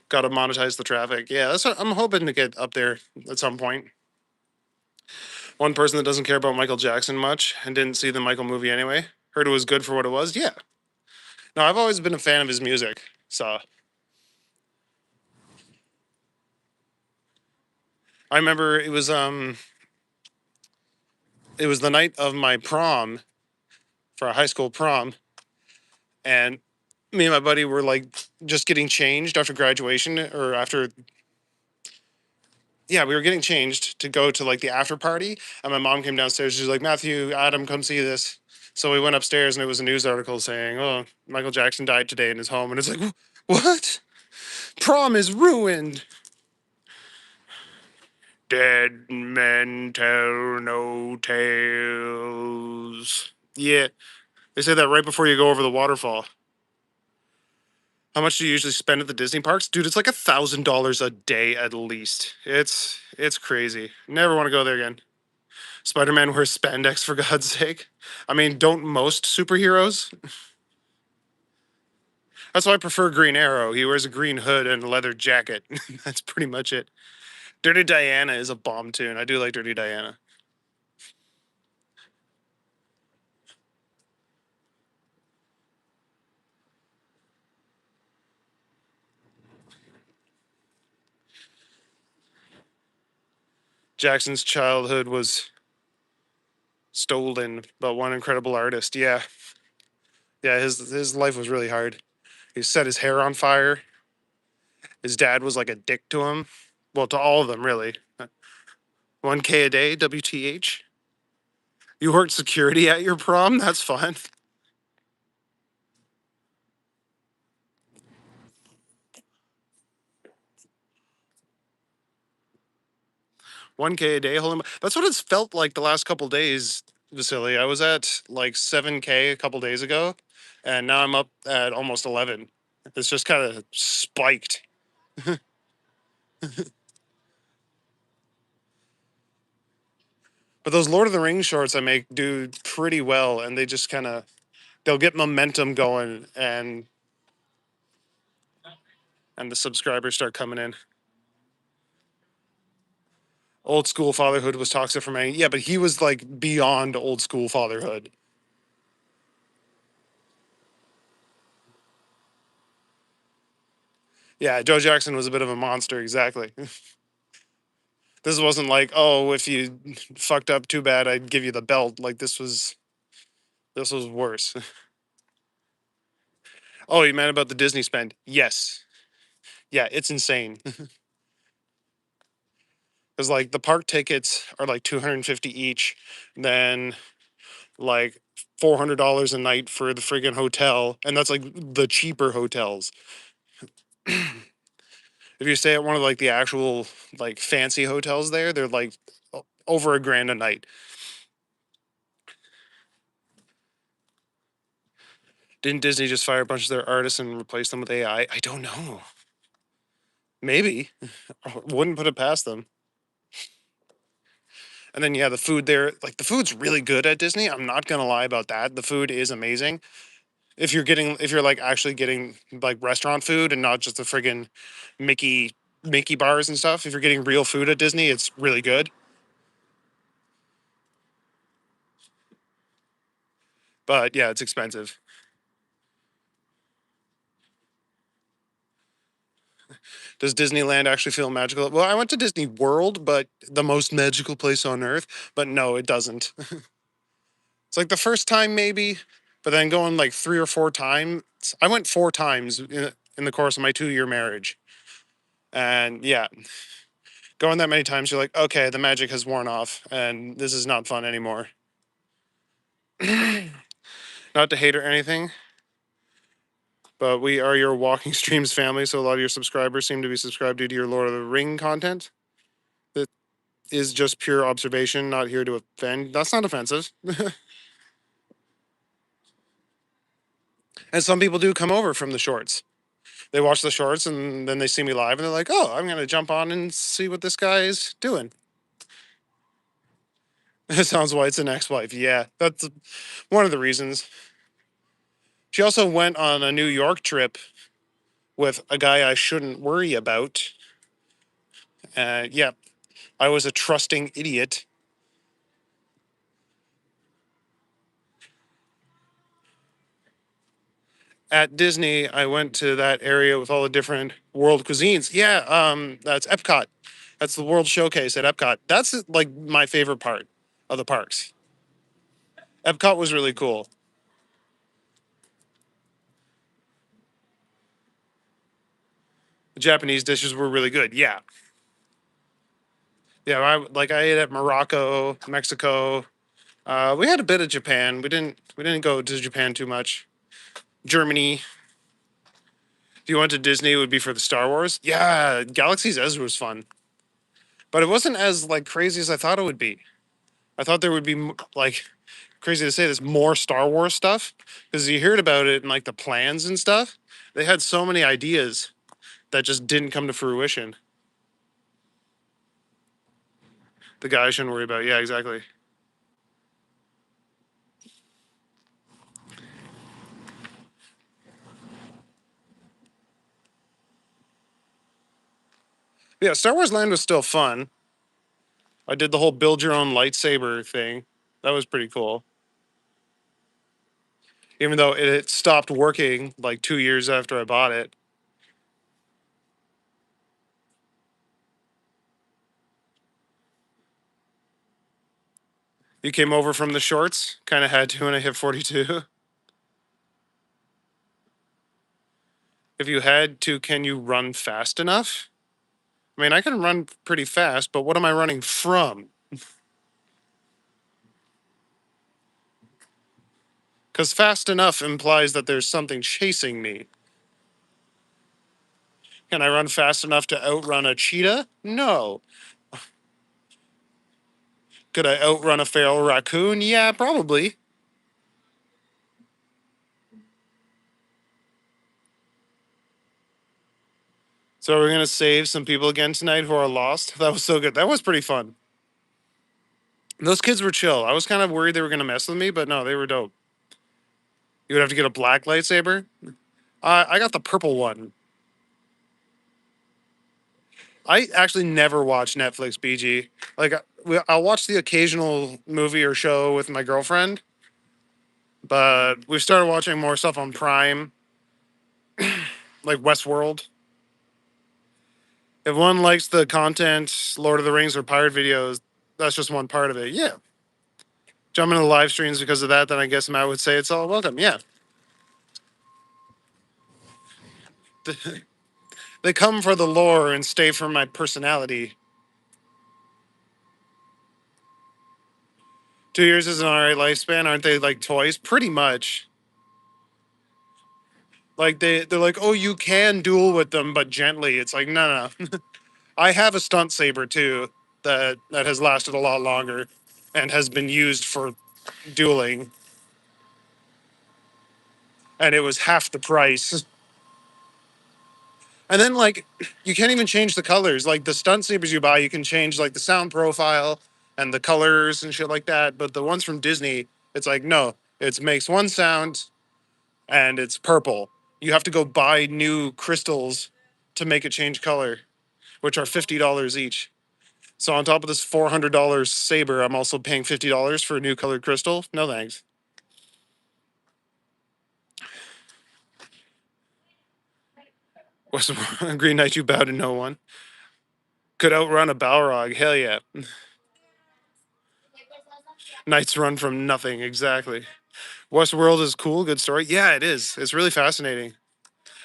Got to monetize the traffic. Yeah, that's what I'm hoping to get up there at some point. One person that doesn't care about Michael Jackson much and didn't see the Michael movie anyway. Heard it was good for what it was. Yeah. No, I've always been a fan of his music. So I remember it was the night of my prom for a high school prom, and me and my buddy were like just getting changed after graduation or after, yeah, we were getting changed to go to like the after party, and my mom came downstairs. She's like, Matthew, Adam, come see this. So we went upstairs, and it was a news article saying, "Oh, Michael Jackson died today in his home," and it's like, what? Prom is ruined. Dead men tell no tales. Yeah, they say that right before you go over the waterfall. How much do you usually spend at the Disney parks? Dude, it's like $1,000 a day at least. It's crazy. Never want to go there again. Spider-Man wears spandex for God's sake. I mean, don't most superheroes? That's why I prefer Green Arrow. He wears a green hood and a leather jacket. That's pretty much it. Dirty Diana is a bomb tune. I do like Dirty Diana. Jackson's childhood was stolen by one incredible artist. Yeah. Yeah, his life was really hard. He set his hair on fire. His dad was like a dick to him. Well, to all of them, really. 1K a day, WTH. You worked security at your prom? That's fun. 1K a day, that's what it's felt like the last couple days, Vasily. I was at like 7K a couple days ago, and now I'm up at almost 11. It's just kind of spiked. But those Lord of the Rings shorts I make do pretty well, and they just kind of they'll get momentum going, and the subscribers start coming in. Old school fatherhood was toxic for me. Yeah, but he was like beyond old school fatherhood. Yeah, Joe Jackson was a bit of a monster, exactly. This wasn't like, oh, if you fucked up too bad, I'd give you the belt. Like this was worse. Oh, you mad about the Disney spend? Yes. Yeah, it's insane. Because like the park tickets are like 250 each, then like $400 a night for the friggin' hotel, and that's like the cheaper hotels. If you stay at one of like the actual like fancy hotels there, they're like over a grand a night. Didn't Disney just fire a bunch of their artists and replace them with AI? I don't know. Maybe. Wouldn't put it past them. And then yeah, the food there, like the food's really good at Disney. I'm not gonna lie about that. The food is amazing. If you're like actually getting like restaurant food and not just the friggin' Mickey bars and stuff. If you're getting real food at Disney, it's really good. But yeah, it's expensive. Does Disneyland actually feel magical? Well, I went to Disney World, but the most magical place on earth. But no, it doesn't. It's like the first time maybe, but then going like 3 or 4 times. I went 4 times in the course of my 2-year marriage. And yeah, going that many times, you're like, okay, the magic has worn off, and this is not fun anymore. Not to hate or anything, but we are your walking streams family, so a lot of your subscribers seem to be subscribed due to your Lord of the Ring content. That is just pure observation, not here to offend. That's not offensive. And some people do come over from the shorts. They watch the shorts and then they see me live and they're like, oh, I'm going to jump on and see what this guy is doing. It sounds White's an ex-wife. Yeah, that's one of the reasons. She also went on a New York trip with a guy I shouldn't worry about. Yeah, I was a trusting idiot. At Disney, I went to that area with all the different world cuisines. Yeah, that's Epcot. That's the World Showcase at Epcot. That's like my favorite part of the parks. Epcot was really cool. The Japanese dishes were really good. Yeah, yeah. I ate at Morocco, Mexico. We had a bit of Japan. We didn't go to Japan too much. Germany. If you went to Disney, it would be for the Star Wars. Yeah, Galaxy's Edge was fun, but it wasn't as like crazy as I thought it would be. I thought there would be like crazy to say this more Star Wars stuff because you heard about it and like the plans and stuff. They had so many ideas that just didn't come to fruition. The guy I shouldn't worry about. Yeah, exactly. Yeah, Star Wars Land was still fun. I did the whole build your own lightsaber thing. That was pretty cool. Even though it stopped working like 2 years after I bought it. You came over from the shorts, kind of had to when I hit 42. If you had to, can you run fast enough? I mean, I can run pretty fast, but what am I running from? Because fast enough implies that there's something chasing me. Can I run fast enough to outrun a cheetah? No. Could I outrun a feral raccoon? Yeah, probably. So we're gonna save some people again tonight who are lost. That was so good. That was pretty fun. Those kids were chill. I was kind of worried they were gonna mess with me, but no, they were dope. You would have to get a black lightsaber. I got the purple one. I actually never watch Netflix BG. Like I'll watch the occasional movie or show with my girlfriend, but we've started watching more stuff on Prime, like Westworld. If one likes the content, Lord of the Rings or pirate videos, that's just one part of it. Yeah. Jumping into live streams because of that, then I guess Matt would say it's all welcome. Yeah. They come for the lore and stay for my personality. 2 years is an alright lifespan, aren't they? Like toys, pretty much. Like they're like, oh, you can duel with them, but gently. It's like, no, no. I have a stunt saber too that has lasted a lot longer and has been used for dueling, and it was half the price. And then like you can't even change the colors. Like the stunt sabers you buy, you can change like the sound profile and the colors and shit like that. But the ones from Disney, it's like no, it makes one sound and it's purple. You have to go buy new crystals to make it change color, which are $50 each. So on top of this $400 saber, I'm also paying $50 for a new colored crystal. No thanks. Was Green Knight you bow to no one? Could outrun a Balrog. Hell yeah. Knights run from nothing. Exactly. Westworld is cool. Good story. Yeah, it is. It's really fascinating.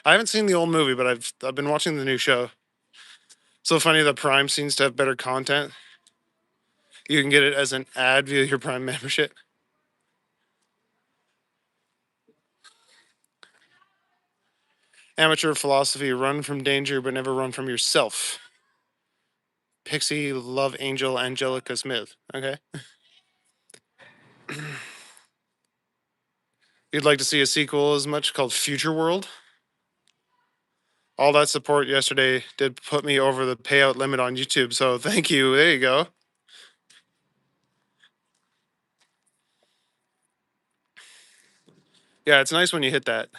I haven't seen the old movie, but I've been watching the new show. So funny that Prime seems to have better content. You can get it as an ad via your Prime membership. Amateur philosophy: run from danger, but never run from yourself. Pixie Love Angel Angelica Smith. Okay. You'd like to see a sequel as much, called Future World. All that support yesterday did put me over the payout limit on YouTube, so thank you. There you go. Yeah, it's nice when you hit that.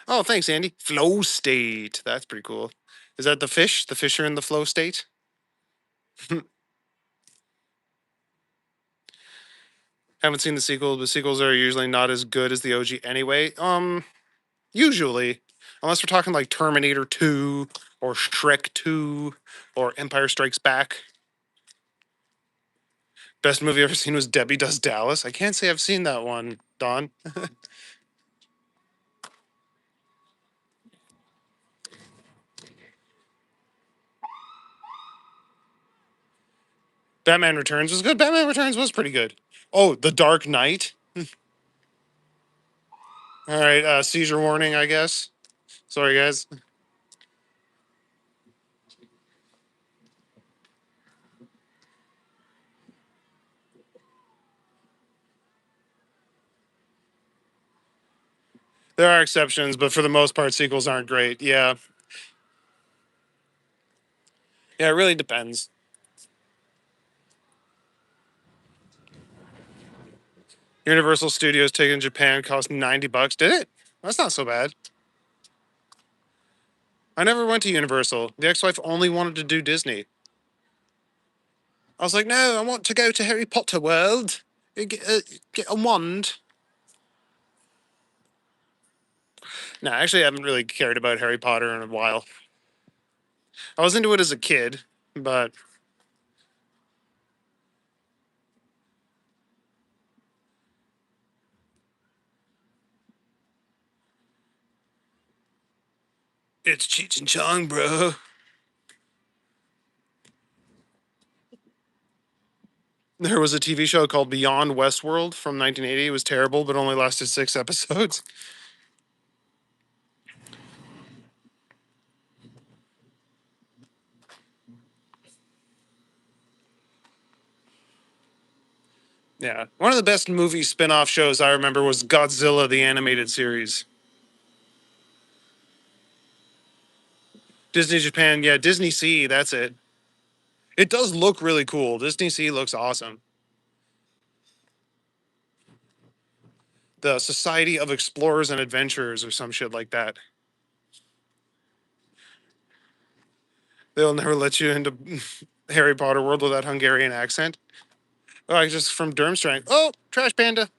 Oh, thanks, Andy. Flow state. That's pretty cool. Is that the fish? The fish are in the flow state? Haven't seen the sequel. The sequels are usually not as good as the OG anyway. Usually. Unless we're talking like Terminator 2 or Shrek 2 or Empire Strikes Back. Best movie I've ever seen was Debbie Does Dallas. I can't say I've seen that one, Don. Batman Returns was good. Batman Returns was pretty good. Oh, The Dark Knight. All right, seizure warning, I guess. Sorry, guys. There are exceptions, but for the most part, sequels aren't great. Yeah. Yeah, it really depends. Universal Studios taken Japan cost $90. Did it? That's not so bad. I never went to Universal. The ex-wife only wanted to do Disney. I was like, no, I want to go to Harry Potter World. Get a wand. No, actually, I haven't really cared about Harry Potter in a while. I was into it as a kid, but it's Cheech and Chong, bro. There was a TV show called Beyond Westworld from 1980. It was terrible, but only lasted 6 episodes. Yeah. One of the best movie spin off shows I remember was Godzilla, the animated series. Disney Japan, yeah, Disney Sea, that's it. It does look really cool. Disney Sea looks awesome. The Society of Explorers and Adventurers or some shit like that. They'll never let you into Harry Potter world with that Hungarian accent. Oh, I just from Durmstrang. Oh, trash panda.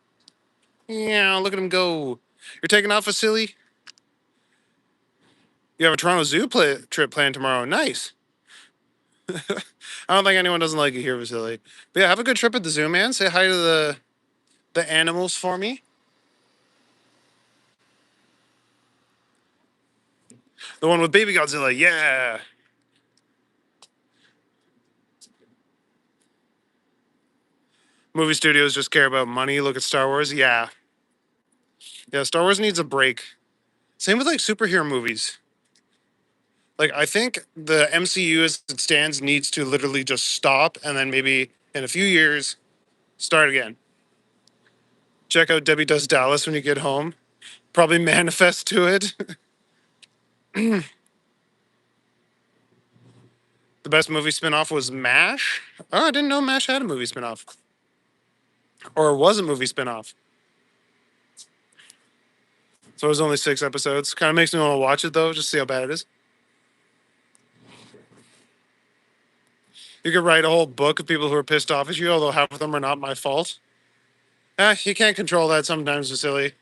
Yeah, look at him go. You're taking off, Vasily? You have a Toronto Zoo trip planned tomorrow. Nice. I don't think anyone doesn't like you here, Vasily. But yeah, have a good trip at the zoo, man. Say hi to the animals for me. The one with Baby Godzilla. Yeah. Movie studios just care about money. Look at Star Wars. Yeah. Yeah, Star Wars needs a break. Same with like superhero movies. Like I think the MCU as it stands needs to literally just stop and then maybe in a few years start again. Check out Debbie Does Dallas when you get home. Probably manifest to it. The best movie spinoff was MASH. Oh, I didn't know MASH had a movie spinoff. Or was a movie spinoff. So it was only 6 episodes. Kind of makes me want to watch it though, just see how bad it is. You could write a whole book of people who are pissed off at you, although half of them are not my fault. You can't control that sometimes, Vasily.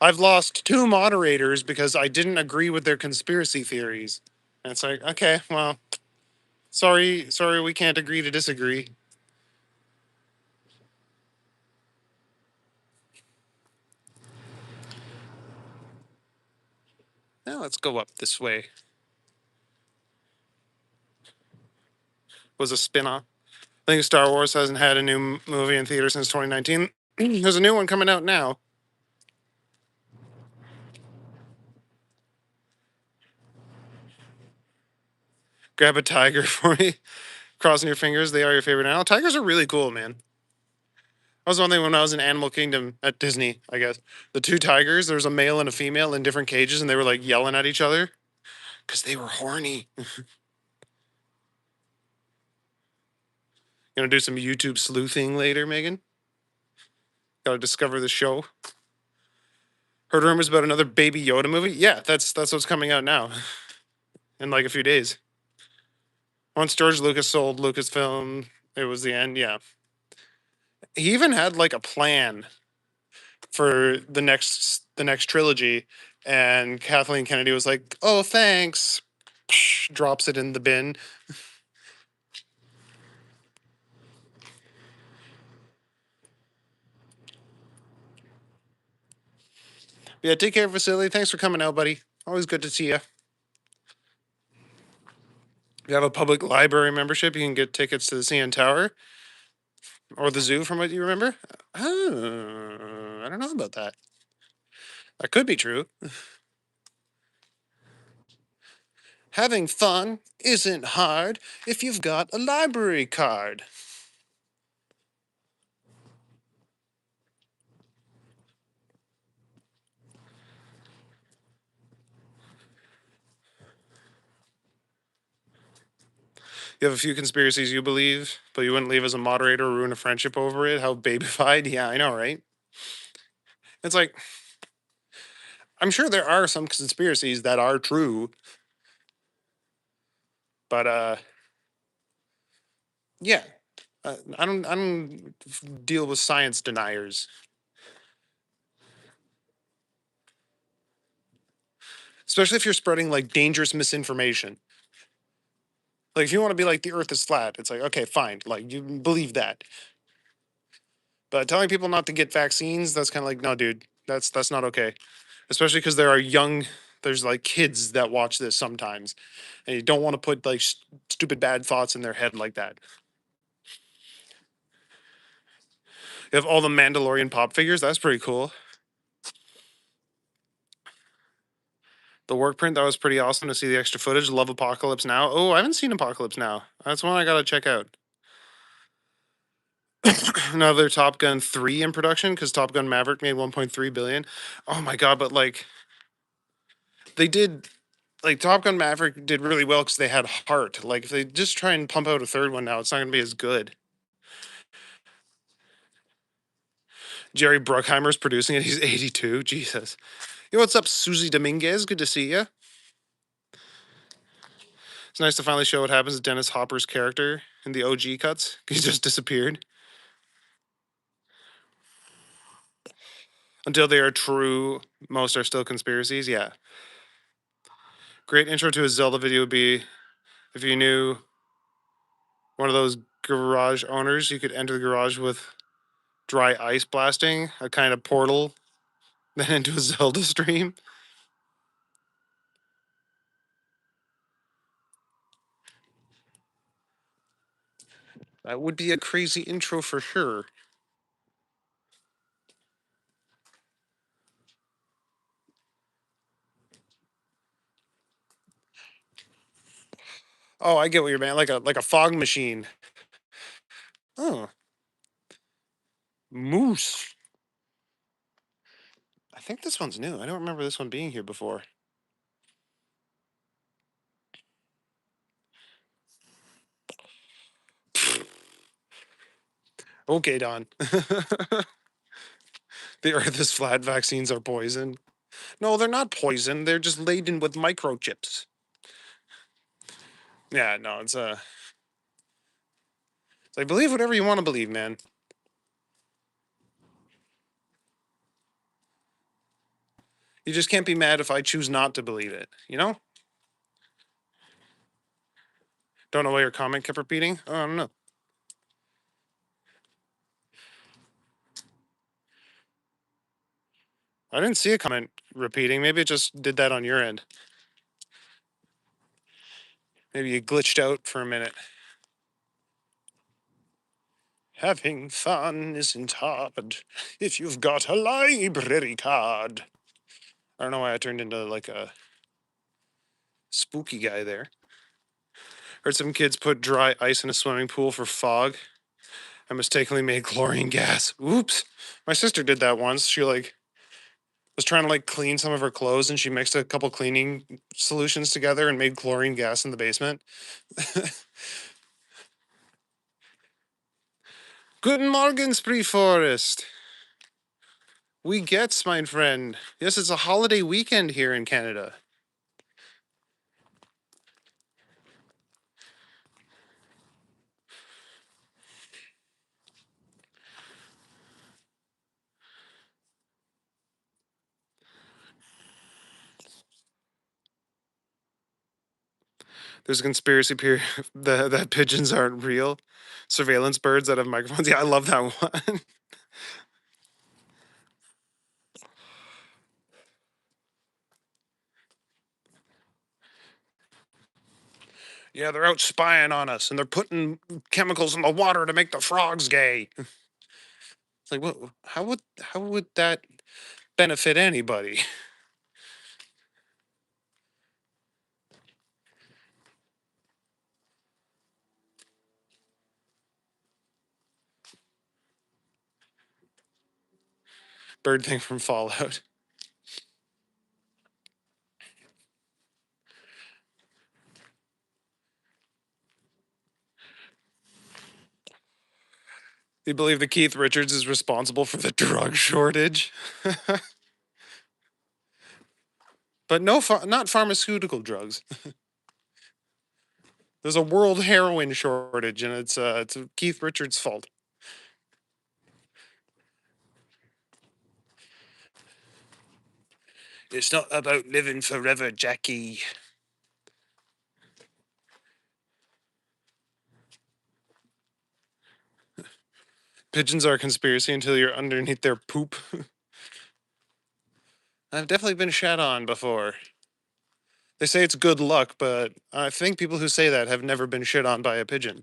I've lost 2 moderators because I didn't agree with their conspiracy theories. And it's like, okay, well, sorry, we can't agree to disagree. Now let's go up this way. Was a spin-off. I think Star Wars hasn't had a new movie in theater since 2019. There's a new one coming out now. Grab a tiger for me. Crossing your fingers. They are your favorite animal. Tigers are really cool, man. That was one thing when I was in Animal Kingdom at Disney, I guess. The two tigers, there was a male and a female in different cages, and they were like yelling at each other because they were horny. Gonna do some YouTube sleuthing later, Megan. Gotta discover the show. Heard rumors about another Baby Yoda movie. Yeah, that's what's coming out now in like a few days. Once George Lucas sold Lucasfilm, it was the end. Yeah, he even had like a plan for the next trilogy, and Kathleen Kennedy was like, "Oh, thanks." Drops it in the bin. Yeah, take care, Vasily. Thanks for coming out, buddy. Always good to see you. If you have a public library membership, you can get tickets to the CN Tower or the zoo, from what you remember. Oh, I don't know about that. That could be true. Having fun isn't hard if you've got a library card. You have a few conspiracies you believe, but you wouldn't leave as a moderator or ruin a friendship over it. How babyfied? Yeah, I know, right? It's like, I'm sure there are some conspiracies that are true, but yeah, I don't deal with science deniers, especially if you're spreading like dangerous misinformation. Like if you want to be like the Earth is flat, it's like okay, fine, like you believe that, but telling people not to get vaccines, that's kind of like no, dude, that's not okay. Especially because there's like kids that watch this sometimes, and you don't want to put like stupid bad thoughts in their head like that. You have all the Mandalorian pop figures. That's pretty cool. The work print, that was pretty awesome to see the extra footage. Love Apocalypse Now. Oh, I haven't seen Apocalypse Now. That's one I gotta check out. Another Top Gun 3 in production because Top Gun Maverick made 1.3 billion. Oh my god, but like they did like Top Gun Maverick did really well because they had heart. Like if they just try and pump out a third one now, it's not gonna be as good. Jerry Bruckheimer's producing it. He's 82. Jesus. Yo, what's up, Susie Dominguez? Good to see you. It's nice to finally show what happens to Dennis Hopper's character in the OG cuts. He just disappeared. Until they are true, most are still conspiracies. Yeah. Great intro to a Zelda video would be if you knew one of those garage owners, you could enter the garage with dry ice blasting, a kind of portal, then into a Zelda stream. That would be a crazy intro for sure. Oh, I get what you're saying. Like a fog machine. Oh, moose. I think this one's new. I don't remember this one being here before. Okay, Don. The Earth is flat. Vaccines are poison. No, they're not poison. They're just laden with microchips. Yeah, no, it's like believe whatever you want to believe, man. You just can't be mad if I choose not to believe it. You know? Don't know why your comment kept repeating. Oh, I don't know. I didn't see a comment repeating. Maybe it just did that on your end. Maybe you glitched out for a minute. Having fun isn't hard if you've got a library card. I don't know why I turned into like a spooky guy there. Heard some kids put dry ice in a swimming pool for fog. I mistakenly made chlorine gas. Oops. My sister did that once. She like was trying to like clean some of her clothes and she mixed a couple cleaning solutions together and made chlorine gas in the basement. Guten Morgen, Spree Forest. We gets, my friend. Yes, it's a holiday weekend here in Canada. There's a conspiracy theory that pigeons aren't real. Surveillance birds that have microphones. Yeah, I love that one. Yeah, they're out spying on us and they're putting chemicals in the water to make the frogs gay. It's like, what? How would that benefit anybody? Bird thing from Fallout. You believe that Keith Richards is responsible for the drug shortage, but no, not pharmaceutical drugs. There's a world heroin shortage, and it's Keith Richards' fault. It's not about living forever, Jackie. Pigeons are a conspiracy until you're underneath their poop. I've definitely been shat on before. They say it's good luck, but I think people who say that have never been shit on by a pigeon.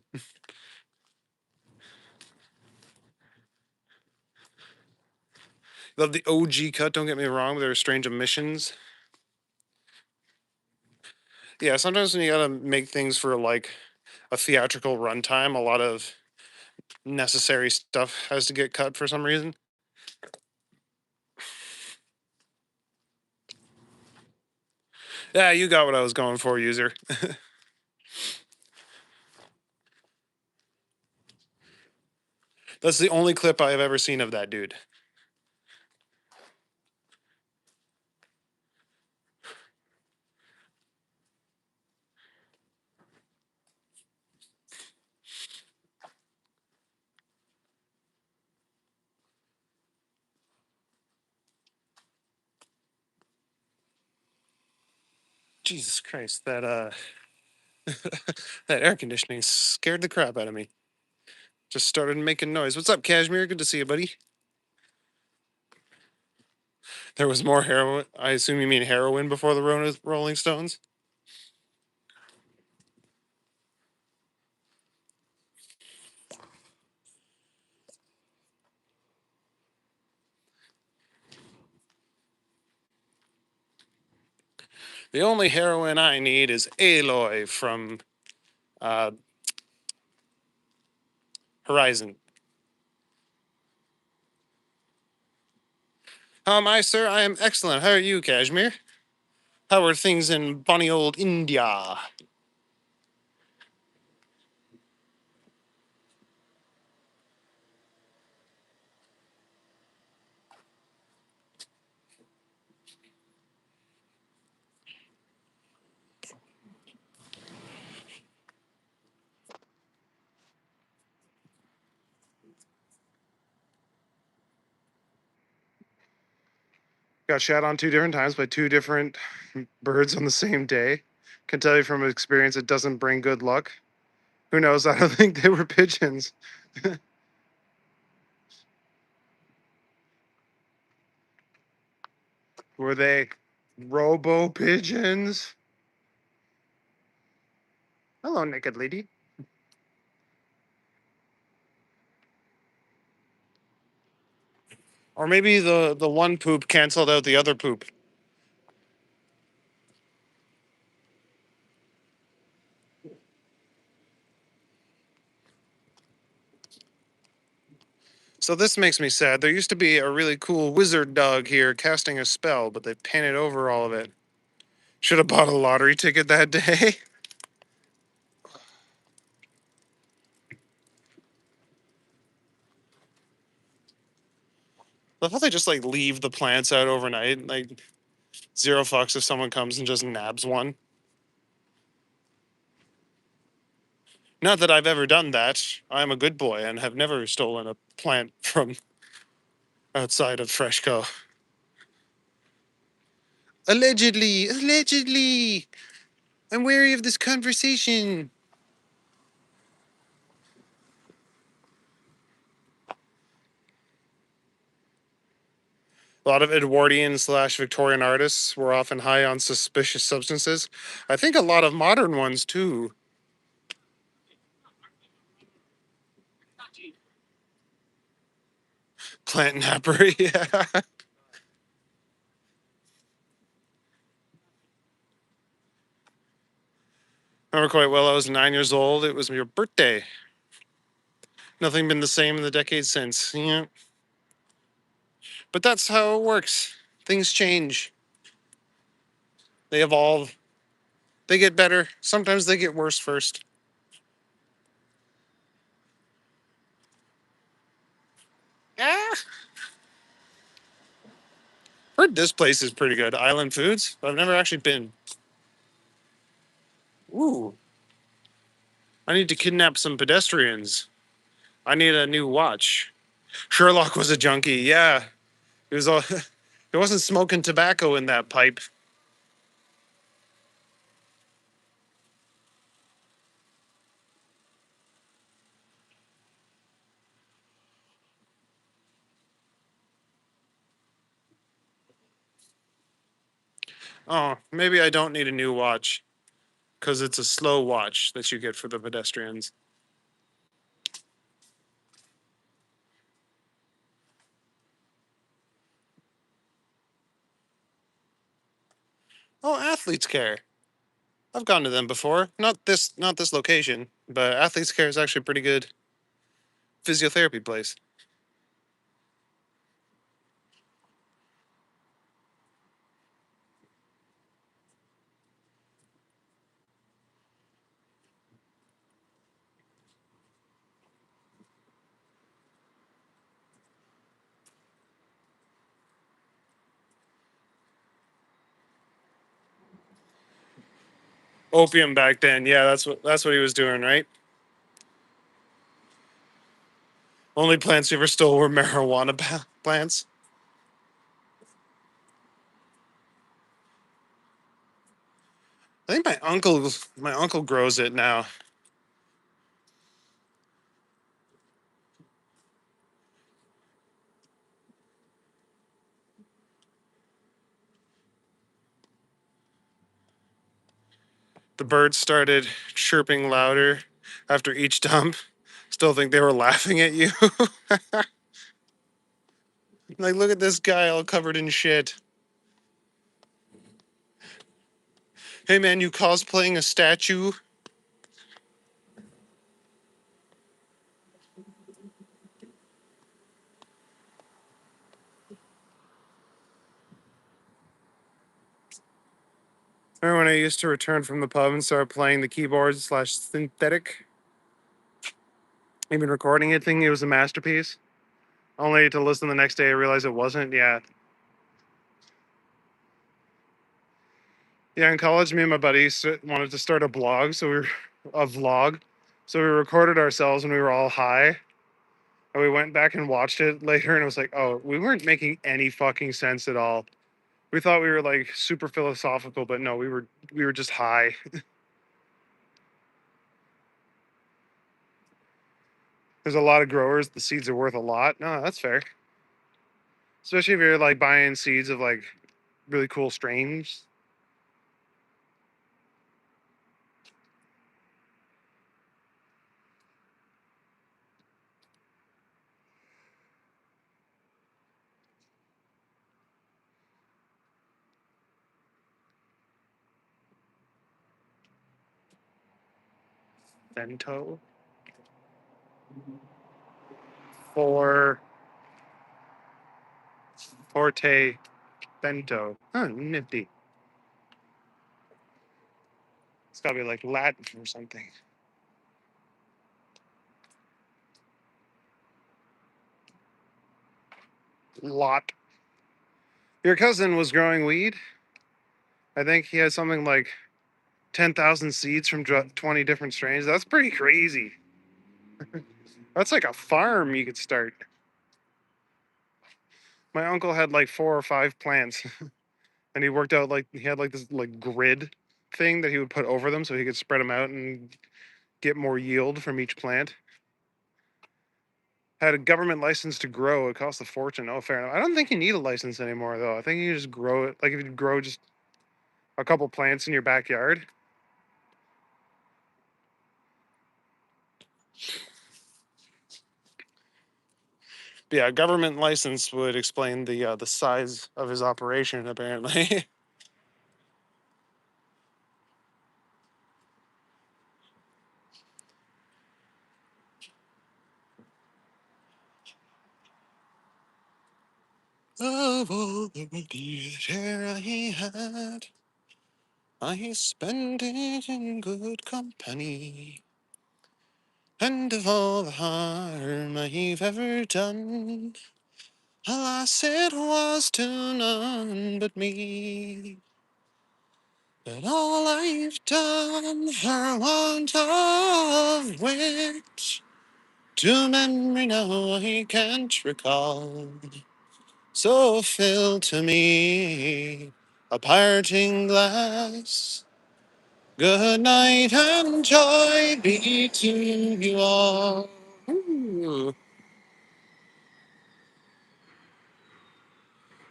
Love the OG cut, don't get me wrong, but there are strange omissions. Yeah, sometimes when you gotta make things for like a theatrical runtime, a lot of necessary stuff has to get cut for some reason. Yeah, you got what I was going for, user. That's the only clip I have ever seen of that dude. Jesus Christ, that that air conditioning scared the crap out of me. Just started making noise. What's up, Cashmere? Good to see you, buddy. There was more heroin. I assume you mean heroin before the Rolling Stones. The only heroin I need is Aloy from uh, Horizon. How am I, sir? I am excellent. How are you, Kashmir? How are things in bonny old India? Got shot on 2 different times by 2 different birds on the same day. Can tell you from experience it doesn't bring good luck. Who knows? I don't think they were pigeons. Were they robo pigeons? Hello, naked lady. Or maybe the one poop canceled out the other poop. So this makes me sad. There used to be a really cool wizard dog here casting a spell, but they painted over all of it. Should have bought a lottery ticket that day. I thought they just like leave the plants out overnight. Like zero fucks if someone comes and just nabs one. Not that I've ever done that. I'm a good boy and have never stolen a plant from outside of Freshco. Allegedly, allegedly. I'm wary of this conversation. A lot of Edwardian slash Victorian artists were often high on suspicious substances. I think a lot of modern ones too. Plant napper, yeah. I remember quite well. I was 9 years old. It was your birthday. Nothing been the same in the decades since. Yeah, but that's how it works. Things change. They evolve. They get better. Sometimes they get worse first. Ah, heard this place is pretty good. Island Foods. But I've never actually been. Ooh, I need to kidnap some pedestrians. I need a new watch. Sherlock was a junkie. Yeah, he was all. He wasn't smoking tobacco in that pipe. Oh, maybe I don't need a new watch because it's a slow watch that you get for the pedestrians. Oh, Athletes Care. I've gone to them before. Not this location, but Athletes Care is actually a pretty good physiotherapy place. Opium back then, yeah, that's what he was doing, right? Only plants he ever stole were marijuana plants. I think my uncle grows it now. The birds started chirping louder after each dump. Still think they were laughing at you. Like, look at this guy all covered in shit. Hey man, you cosplaying a statue? Remember when I used to return from the pub and start playing the keyboard slash synthetic? Even recording it, thinking it was a masterpiece. Only to listen the next day and realize it wasn't. Yeah. Yeah, in college, me and my buddies wanted to start a blog, so we were a vlog. So we recorded ourselves when we were all high. And we went back and watched it later and it was like, oh, we weren't making any fucking sense at all. We thought we were like super philosophical, but no, we were just high. There's a lot of growers, the seeds are worth a lot. No, that's fair. Especially if you're like buying seeds of like really cool strains. Bento. For Forte Bento. Huh, nifty. It's gotta be like Latin or something. Lot. Your cousin was growing weed. I think he had something like 10,000 seeds from 20 different strains. That's pretty crazy. That's like a farm you could start. My uncle had like 4 or 5 plants, and he worked out like he had like this like grid thing that he would put over them so he could spread them out and get more yield from each plant. Had a government license to grow. It cost a fortune. Oh, fair enough. I don't think you need a license anymore though. I think you just grow it. Like if you grow just a couple plants in your backyard. But yeah, government license would explain the size of his operation apparently. Of all the leisure I had, I spent it in good company. And of all the harm I've ever done, alas, it was to none but me. But all I've done for want of which to memory now I can't recall. So fill to me a parting glass. Good night and joy be to you all. Ooh.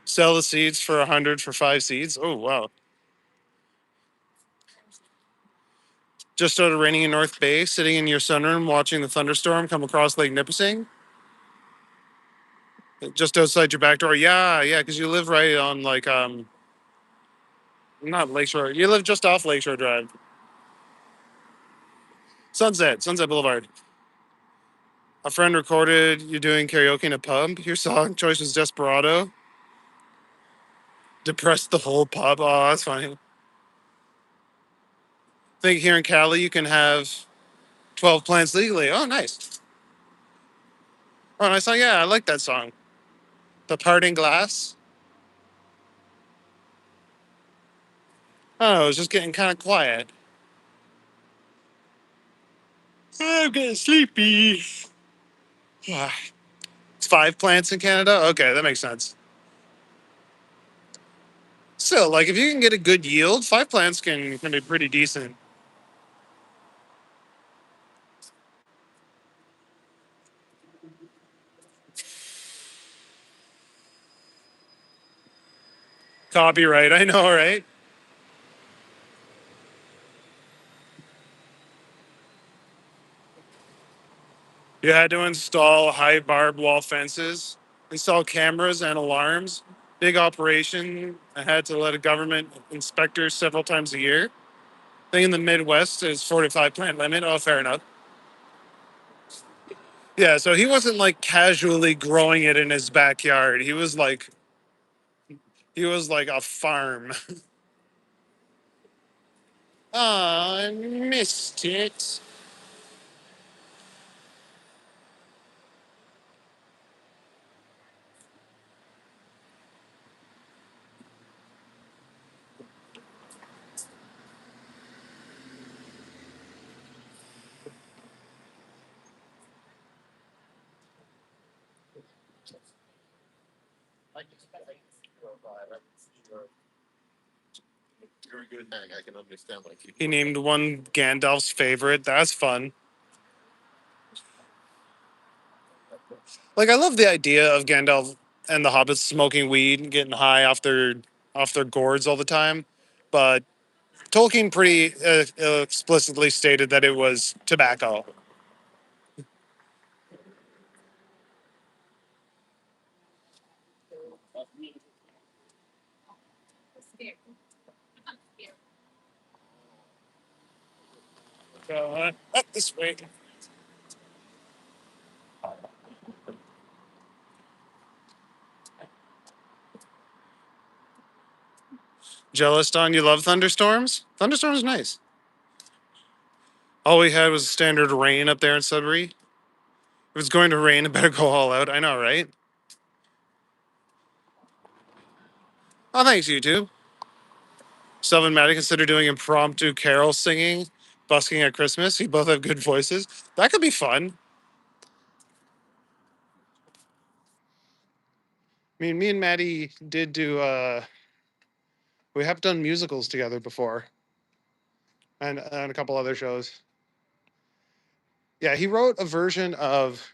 Sell the seeds for 100 for 5 seeds. Oh wow! Just started raining in North Bay, sitting in your sunroom watching the thunderstorm come across Lake Nipissing, just outside your back door. Yeah, yeah, because you live right on like not Lakeshore. You live just off Lakeshore Drive. Sunset Boulevard. A friend recorded you doing karaoke in a pub. Your song choice was Desperado. Depressed the whole pub. Oh, that's funny. I think here in Cali you can have 12 plants legally. Oh, nice. Oh, nice song. Yeah, I like that song. The Parting Glass. Oh, it was just getting kind of quiet. I'm getting sleepy. Ah, it's 5 plants in Canada? Okay, that makes sense. Still, like if you can get a good yield, 5 plants can be pretty decent. Copyright, I know, right? You had to install high barbed wall fences, install cameras and alarms. Big operation. I had to let a government inspector several times a year. I think in the Midwest is 45 plant limit. Oh, fair enough. Yeah, so he wasn't like casually growing it in his backyard. He was like a farm. Ah, I missed it. He named one Gandalf's favorite. That's fun. Like I love the idea of Gandalf and the hobbits smoking weed and getting high off their off their gourds all the time. But Tolkien pretty explicitly stated that it was tobacco. This way. Jealous, Don? You love thunderstorms? Thunderstorms are nice. All we had was standard rain up there in Sudbury. If it's going to rain, it better go all out. I know, right? Oh, thanks, YouTube. Sylvan and Maddie consider doing impromptu carol singing, busking at Christmas. You both have good voices. That could be fun. I mean, me and Maddie did do, we have done musicals together before and a couple other shows. Yeah, he wrote a version of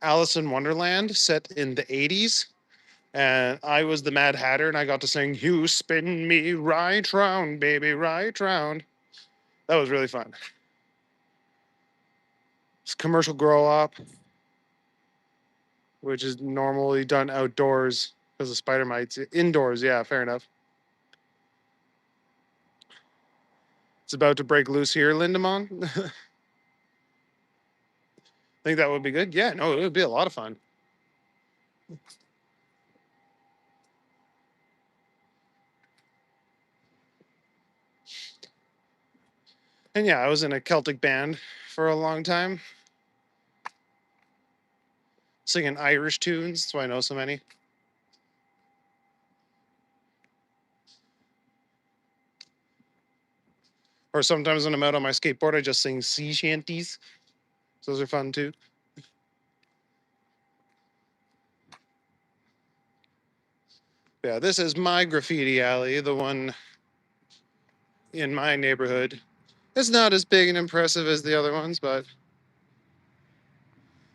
Alice in Wonderland set in the 80s. And I was the Mad Hatter, and I got to sing "You Spin Me Right Round, Baby, Right Round." That was really fun. It's commercial grow up, which is normally done outdoors because of spider mites. Indoors, yeah, fair enough. It's about to break loose here, Lindemon. I think that would be good. Yeah, no, it would be a lot of fun. And yeah, I was in a Celtic band for a long time, singing Irish tunes. That's why I know so many. Or sometimes when I'm out on my skateboard, I just sing sea shanties. Those are fun too. Yeah, this is my graffiti alley, the one in my neighborhood. It's not as big and impressive as the other ones, but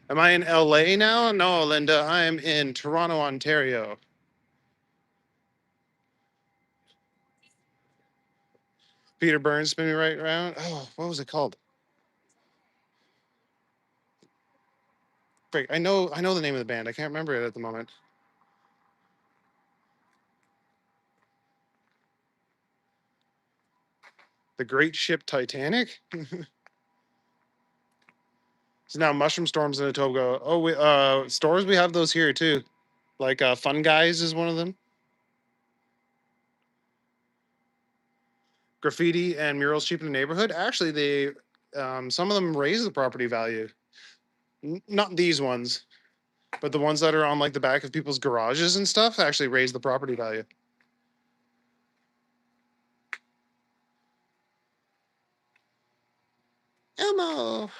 am I in LA now? No, Linda, I am in Toronto, Ontario. Peter Burns spin me right around. Oh, what was it called? Frick, I know the name of the band. I can't remember it at the moment. The Great Ship Titanic? So now Mushroom Storms in Etobicoke. Oh, stores, we have those here too. Like Fun Guys is one of them. Graffiti and murals cheap in the neighborhood. Actually, they some of them raise the property value. Not these ones, but the ones that are on like the back of people's garages and stuff actually raise the property value. Elmo.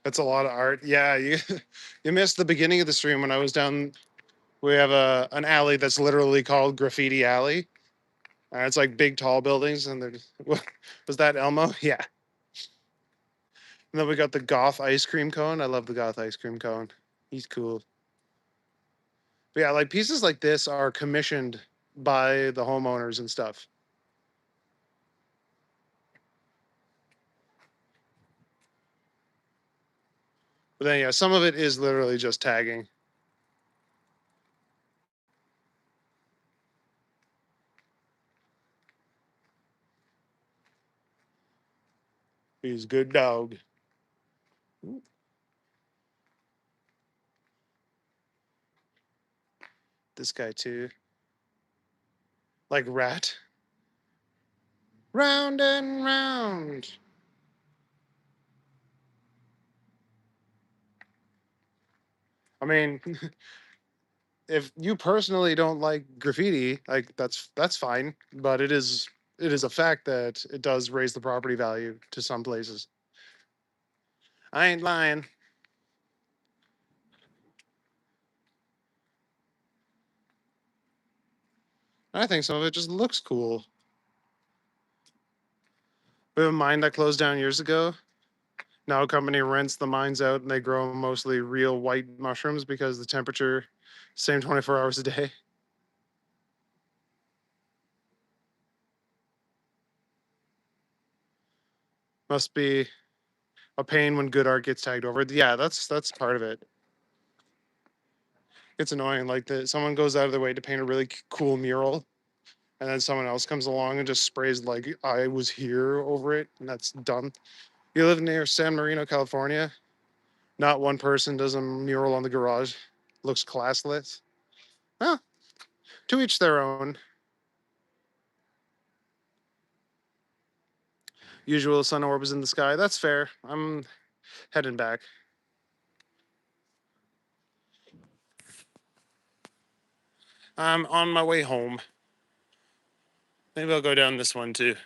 That's a lot of art. Yeah, you you missed the beginning of the stream when I was down. We have an alley that's literally called Graffiti Alley. It's like big tall buildings, and was that Elmo? Yeah. And then we got the Goth ice cream cone. I love the Goth ice cream cone. He's cool. But yeah, like pieces like this are commissioned by the homeowners and stuff. But then yeah, some of it is literally just tagging. He's a good dog. This guy too. Like rat. Round and round. I mean, if you personally don't like graffiti, like that's fine. But it is a fact that it does raise the property value to some places. I ain't lying. I think some of it just looks cool. We have a mine that closed down years ago. Now, a company rents the mines out and they grow mostly real white mushrooms because the temperature, same 24 hours a day. Must be a pain when good art gets tagged over. Yeah, that's part of it. It's annoying. Like that, someone goes out of their way to paint a really cool mural, and then someone else comes along and just sprays like "I was here" over it, and that's dumb. You live near San Marino, California. Not one person does a mural on the garage. Looks classless. Well, to each their own. Usual sun orbs in the sky. That's fair. I'm heading back. I'm on my way home. Maybe I'll go down this one too.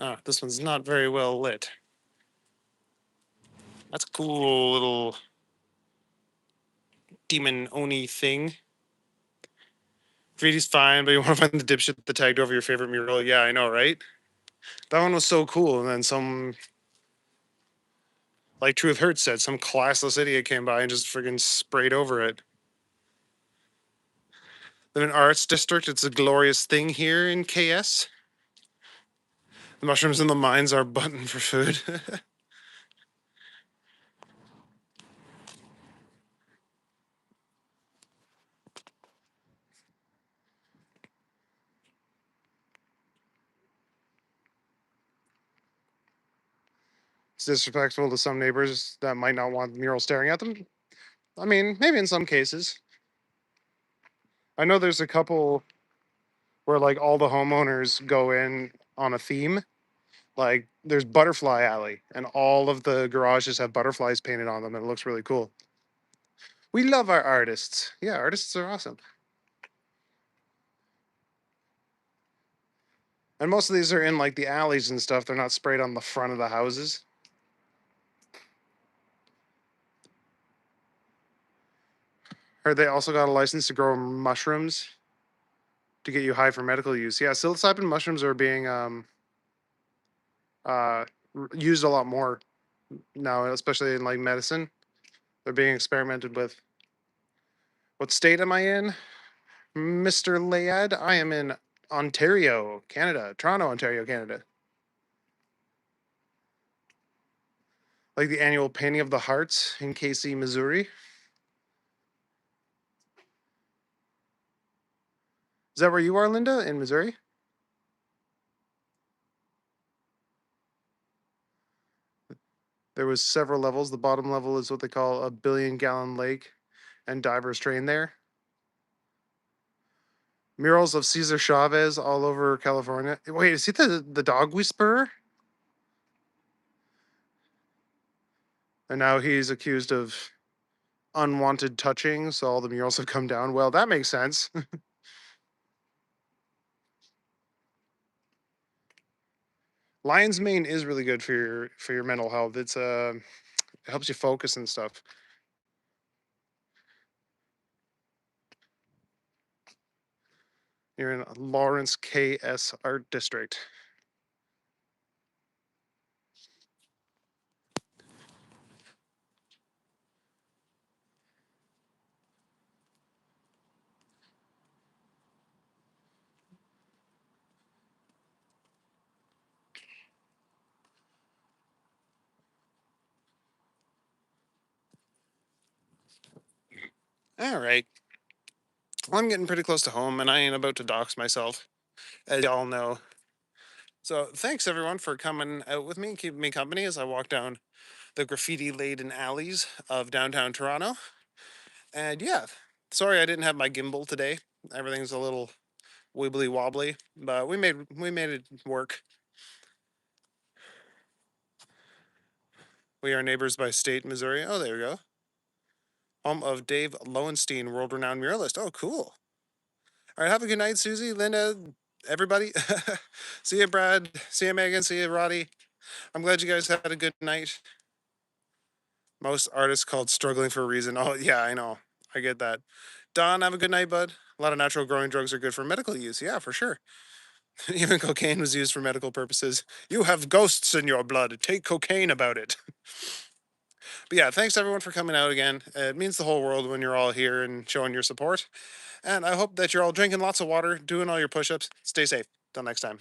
Ah, this one's not very well lit. That's a cool little demon oni thing. Graffiti's fine, but you want to find the dipshit that tagged over your favorite mural. Yeah, I know, right? That one was so cool. And then some, like Truth Hurts said, some classless idiot came by and just friggin' sprayed over it. In an arts district, it's a glorious thing here in KS. The mushrooms in the mines are button for food. It's disrespectful to some neighbors that might not want the mural staring at them. I mean, maybe in some cases. I know there's a couple where like all the homeowners go in on a theme. Like there's Butterfly Alley, and all of the garages have butterflies painted on them, and it looks really cool. We love our artists. Yeah, artists are awesome. And most of these are in like the alleys and stuff. They're not sprayed on the front of the houses. Heard they also got a license to grow mushrooms to get you high for medical use. Yeah, psilocybin mushrooms are being uh, used a lot more now, especially in like medicine. They're being experimented with. What state am I in, Mr. Layad? I am in Ontario, Canada. Toronto, Ontario, Canada. Like the annual painting of the hearts in KC, Missouri. Is that where you are, Linda, in Missouri? There was several levels. The bottom level is what they call a billion-gallon lake, and divers train there. Murals of Cesar Chavez all over California. Wait, is he the dog whisperer? And now he's accused of unwanted touching, so all the murals have come down. Well, that makes sense. Lion's mane is really good for your mental health. It helps you focus and stuff. You're in Lawrence KS Art District. All right. Well, I'm getting pretty close to home, and I ain't about to dox myself, as y'all know. So thanks everyone for coming out with me and keeping me company as I walk down the graffiti-laden alleys of downtown Toronto. And yeah, sorry I didn't have my gimbal today. Everything's a little wibbly wobbly, but we made it work. We are neighbors by state, Missouri. Oh, there we go. Home of Dave Lowenstein, world-renowned muralist. Oh, cool. All right, have a good night, Susie, Linda, everybody. See you, Brad. See you, Megan. See you, Roddy. I'm glad you guys had a good night. Most artists called struggling for a reason. Oh, yeah, I know. I get that. Don, have a good night, bud. A lot of natural growing drugs are good for medical use. Yeah, for sure. Even cocaine was used for medical purposes. You have ghosts in your blood. Take cocaine about it. But yeah, thanks everyone for coming out again. It means the whole world when you're all here and showing your support. And I hope that you're all drinking lots of water, doing all your push ups. Stay safe. Till next time.